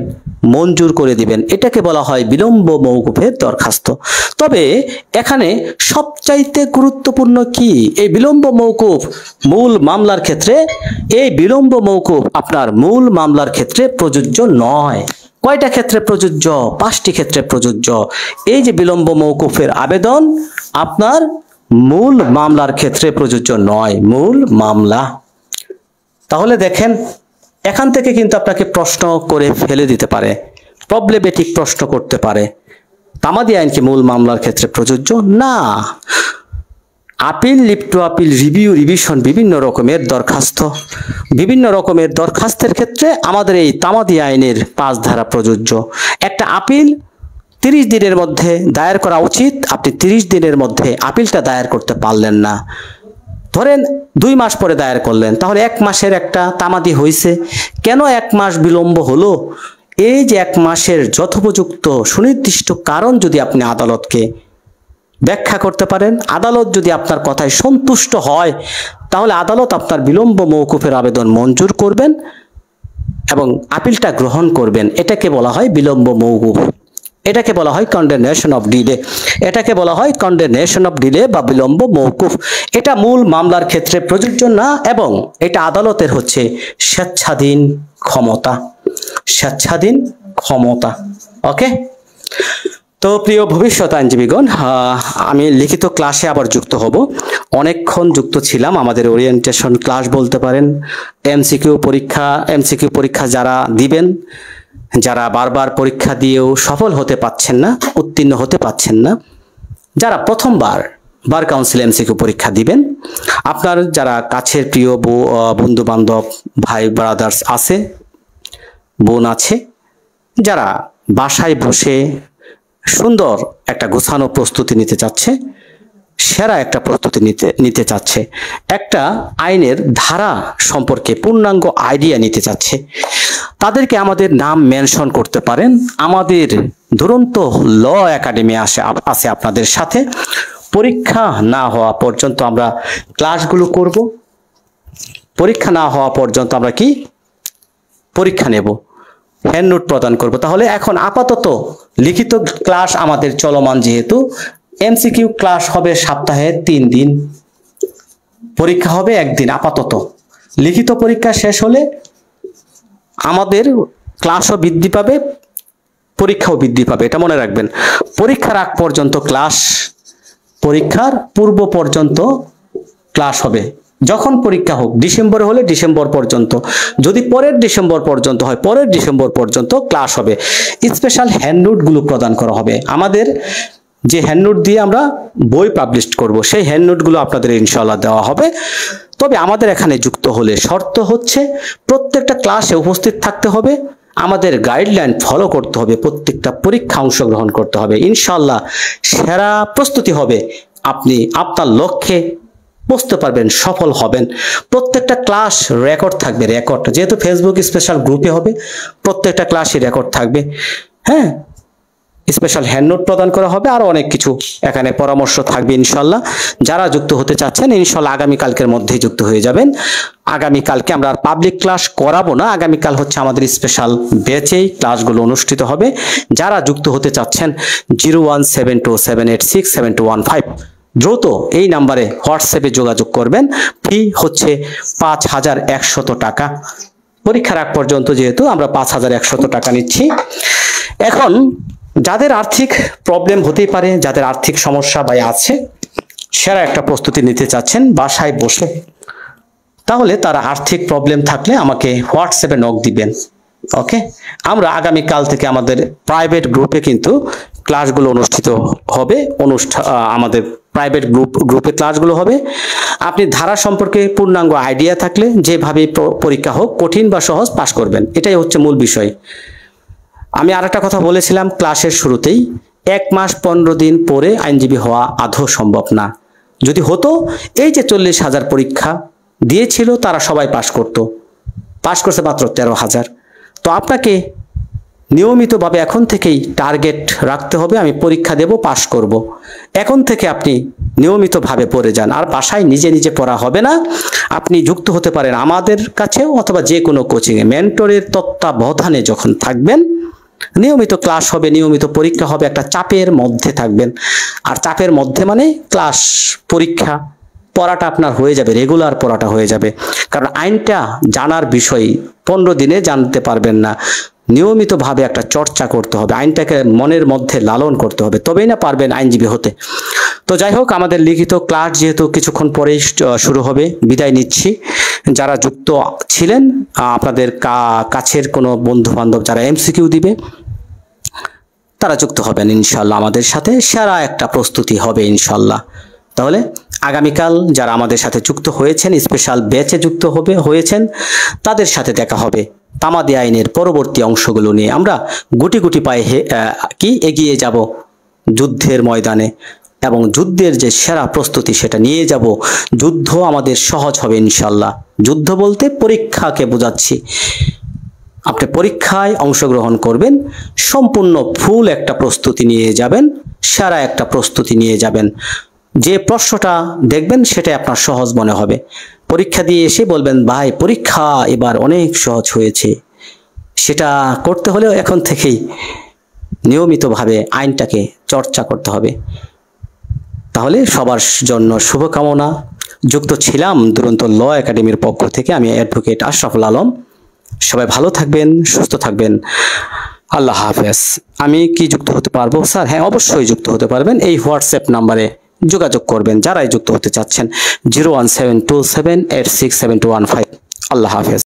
মঞ্জুর করে দিবেন। এটাকে বলা হয় বিলম্ব মওকুফের দরখাস্ত। তবে এখানে সবচাইতে গুরুত্বপূর্ণ কি, এই বিলম্ব মওকুফ মূল মামলার ক্ষেত্রে, এই বিলম্ব মওকুফ আপনার মূল মামলার ক্ষেত্রে প্রযোজ্য নয়। কয়টা ক্ষেত্রে প্রযোজ্য? 5টি ক্ষেত্রে প্রযোজ্য। এই যে বিলম্ব মওকুফের আবেদন আপনার মূল মামলার ক্ষেত্রে প্রযোজ্য নয়, মূল মামলা। তাহলে দেখেন, এখান থেকে কিন্তু আপনাকে প্রশ্ন করে ফেলে দিতে পারে, প্রবলেমেটিক প্রশ্ন করতে পারে, তামাদি আইন কি মূল মামলার ক্ষেত্রে প্রযোজ্য? না। Appeal, leave to appeal, review, revision, বিভিন্ন রকমের দরখাস্ত, বিভিন্ন রকমের দরখাস্তের ক্ষেত্রে আমাদের এই তামাদি আইনের 5 ধারা প্রযোজ্য। একটা আপিল 30 দিনের মধ্যে দায়ের করা উচিত, আপনি 30 দিনের মধ্যে আপিলটা দায়ের করতে পারলেন না, ধরেন 2 মাস পরে দায়ের করলেন, তাহলে 1 মাসের একটা তামাদি হয়েছে। কেন 1 মাস বিলম্ব হলো? এই যে 1 মাসের যথোপযুক্ত সুনির্দিষ্ট কারণ যদি আপনি আদালতকে ব্যাখ্যা করতে পারেন, আদালত যদি আপনার কথায় সন্তুষ্ট হয়, তাহলে আদালত আপনার বিলম্ব মওকুফের আবেদন মঞ্জুর করবেন এবং আপিলটা গ্রহণ করবেন। এটাকে বলা হয় বিলম্ব মওকুফ। এটাকে বলা হয় কন্ডেমনেশন অফ ডিলে। এটাকে বলা হয় কন্ডেমনেশন অফ ডিলে বা বিলম্ব মওকুফ। এটা মূল মামলার ক্ষেত্রে প্রযোজ্য না এবং এটা আদালতের হচ্ছে স্বেচ্ছাধীন ক্ষমতা, স্বেচ্ছাধীন ক্ষমতা। ওকে, তো প্রিয় ভবিষ্যৎ আইনজীবীগণ, আমি লিখিত ক্লাসে আবার যুক্ত হব। অনেকক্ষণ যুক্ত ছিলাম, আমাদের ওরিয়েন্টেশন ক্লাস বলতে পারেন। এমসিকিউ পরীক্ষা যারা দিবেন, যারা বারবার পরীক্ষা দিয়েও সফল হতে পাচ্ছেন না, উত্তীর্ণ হতে পাচ্ছেন না, যারা প্রথমবার বার কাউন্সিল এমসিকিউ পরীক্ষা দিবেন, আপনার যারা কাছের প্রিয় বন্ধু বান্ধব, ভাই ব্রাদার্স আছে, বোন আছে, যারা বাসায় বসে সুন্দর একটা গোছানো প্রস্তুতি নিতে চাচ্ছে, সেরা একটা প্রস্তুতি নিতে চাচ্ছে, একটা আইনের ধারা সম্পর্কে পূর্ণাঙ্গ আইডিয়া নিতে চাচ্ছে, তাদেরকে আমাদের নাম মেনশন করতে পারেন। আমাদের দুরন্ত ল একাডেমি আছে আপনাদের সাথে। পরীক্ষা না হওয়া পর্যন্ত আমরা ক্লাসগুলো করব। পরীক্ষা না হওয়া পর্যন্ত আমরা কি পরীক্ষা নেব, হ্যান্ড নোট প্রদান করব। তাহলে এখন আপাতত লিখিত ক্লাস আমাদের চলমান, যেহেতু এমসিকিউ ক্লাস হবে সপ্তাহে 3 দিন, পরীক্ষা হবে 1 দিন আপাতত। লিখিত পরীক্ষা শেষ হলে আমাদের ক্লাসও বৃদ্ধি পাবে, পরীক্ষাও বৃদ্ধি পাবে, এটা মনে রাখবেন। পরীক্ষার আগ পর্যন্ত ক্লাস, পরীক্ষার পূর্ব পর্যন্ত ক্লাস হবে। যখন পরীক্ষা হোক, ডিসেম্বরে হলে ডিসেম্বর পর্যন্ত, যদি পরের ডিসেম্বর পর্যন্ত হয় পরের ডিসেম্বর পর্যন্ত ক্লাস হবে। স্পেশাল হ্যান্ডনোটগুলো প্রদান করা হবে। আমাদের যে হ্যান্ড নোট দিয়ে আমরা বই পাবলিশ করব, সেই হ্যান্ড নোটগুলো আপনাদের ইনশাআল্লাহ দেওয়া হবে। তবে আমাদের এখানে যুক্ত হলে শর্ত হচ্ছে প্রত্যেকটা ক্লাসে উপস্থিত থাকতে হবে, আমাদের গাইডলাইন ফলো করতে হবে, প্রত্যেকটা পরীক্ষা অংশগ্রহণ করতে হবে। ইনশাআল্লাহ সেরা প্রস্তুতি হবে, আপনি আপনার লক্ষ্যে বুঝতে পারবেন, সফল হবেন। প্রত্যেকটা ক্লাস রেকর্ড থাকবে, রেকর্ড যেহেতু ফেসবুক স্পেশাল গ্রুপে হবে, প্রত্যেকটা ক্লাসই রেকর্ড থাকবে। হ্যাঁ, স্পেশাল হ্যান্ড নোট প্রদান করা হবে, আর অনেক কিছু এখানে পরামর্শ থাকবে ইনশাল্লাহ। যারা যুক্ত হতে চাচ্ছেন ইনশাল্লাহ আগামীকালকের মধ্যেই যুক্ত হয়ে যাবেন। আগামীকালকে আমরা আর পাবলিক ক্লাস করাবো না, আগামীকাল হচ্ছে আমাদের স্পেশাল ব্যাচেই ক্লাসগুলো অনুষ্ঠিত হবে। যারা যুক্ত হতে চাচ্ছেন 017278672115 দ্রুত এই নাম্বারে হোয়াটসঅ্যাপে যোগাযোগ করবেন। ফি হচ্ছে 5100 টাকা। পরীক্ষার আগ পর্যন্ত যেহেতু আমরা 5100 টাকা নিচ্ছি। এখন যাদের আর্থিক প্রবলেম হতেই পারে, যাদের আর্থিক সমস্যা বা আছে, সেরা একটা প্রস্তুতি নিতে চাচ্ছেন বাসায় বসে, তাহলে তারা আর্থিক প্রবলেম থাকলে আমাকে হোয়াটসঅ্যাপে নক দিবেন। ওকে, আমরা আগামীকাল থেকে আমাদের প্রাইভেট গ্রুপে কিন্তু ক্লাসগুলো অনুষ্ঠিত হবে। আমাদের প্রাইভেট গ্রুপে ক্লাসগুলো হবে। আপনি ধারা সম্পর্কে পূর্ণাঙ্গ আইডিয়া থাকলে যেভাবে পরীক্ষা হোক, কঠিন বা সহজ, পাশ করবেন, এটাই হচ্ছে মূল বিষয়। আমি আরেকটা কথা বলেছিলাম ক্লাসের শুরুতেই, 1 মাস 15 দিন পরে আইনজীবী হওয়া আদৌ সম্ভব না। যদি হতো, এই যে 40,000 পরীক্ষা দিয়েছিল তারা সবাই পাশ করছে মাত্র 13,000। তো আপনাকে নিয়মিতভাবে এখন থেকেই টার্গেট রাখতে হবে, আমি পরীক্ষা দেব, পাশ করব। এখন থেকে আপনি নিয়মিতভাবে পড়ে যান, আর বাসায় নিজে নিজে পড়া হবে না। আপনি যুক্ত হতে পারেন আমাদের কাছেও, অথবা যে কোনো কোচিংয়ে মেন্টরের তত্ত্বাবধানে যখন থাকবেন, নিয়মিত ক্লাস হবে, নিয়মিত পরীক্ষা হবে, একটা চাপের মধ্যে থাকবেন। আর চাপের মধ্যে মানে ক্লাস, পরীক্ষা, পড়াটা আপনার হয়ে যাবে, রেগুলার পড়াটা হয়ে যাবে। কারণ আইনটা জানার বিষয় 15 দিনে জানতে পারবেন না, নিয়মিতভাবে একটা চর্চা করতে হবে, আইনটাকে মনের মধ্যে লালন করতে হবে, তবেই না পারবেন আইনজীবী হতে। তো যাই হোক, আমাদের লিখিত ক্লাস যেহেতু কিছুক্ষণ পরেই শুরু হবে, বিদায় নিচ্ছি। যারা যুক্ত ছিলেন, আপনাদের কাছের কোনো বন্ধু বান্ধব যারা এমসিকিউ দিবে, তারা যুক্ত হবেন ইনশাল্লাহ আমাদের সাথে। সেরা একটা প্রস্তুতি হবে ইনশাল্লাহ। তাহলে আগামীকাল যারা আমাদের সাথে যুক্ত হয়েছেন, স্পেশাল ব্যাচে যুক্ত হয়েছেন, তাদের সাথে দেখা হবে তামাদি আইনের পরবর্তী অংশগুলো নিয়ে। আমরা গুটি গুটি পায়ে এগিয়ে যাব যুদ্ধের ময়দানে, এবং যুদ্ধের যে সেরা প্রস্তুতি সেটা নিয়ে যাব। যুদ্ধ আমাদের সহজ হবে ইনশাল্লাহ। যুদ্ধ বলতে পরীক্ষাকে বোঝাচ্ছি। আপনি পরীক্ষায় অংশগ্রহণ করবেন, সম্পূর্ণ ফুল একটা প্রস্তুতি নিয়ে যাবেন, সেরা একটা প্রস্তুতি নিয়ে যাবেন। যে প্রশ্নটা দেখবেন সেটাই আপনার সহজ মনে হবে। পরীক্ষা দিয়ে এসে বলবেন, ভাই পরীক্ষা এবার অনেক সহজ হয়েছে। সেটা করতে হলেও এখন থেকেই নিয়মিতভাবে আইনটাকে চর্চা করতে হবে। তাহলে সবার জন্য শুভকামনা। যুক্ত ছিলাম দুরন্ত ল একাডেমির পক্ষ থেকে, আমি অ্যাডভোকেট আশরাফুল আলম। সবাই ভালো থাকবেন, সুস্থ থাকবেন। আল্লাহ হাফেজ। আমি কি যুক্ত হতে পারবো স্যার? হ্যাঁ, অবশ্যই যুক্ত হতে পারবেন। এই হোয়াটসঅ্যাপ নাম্বারে যোগাযোগ করবেন যারাই যুক্ত হতে চাচ্ছেন, 017278672115। আল্লাহ হাফেজ।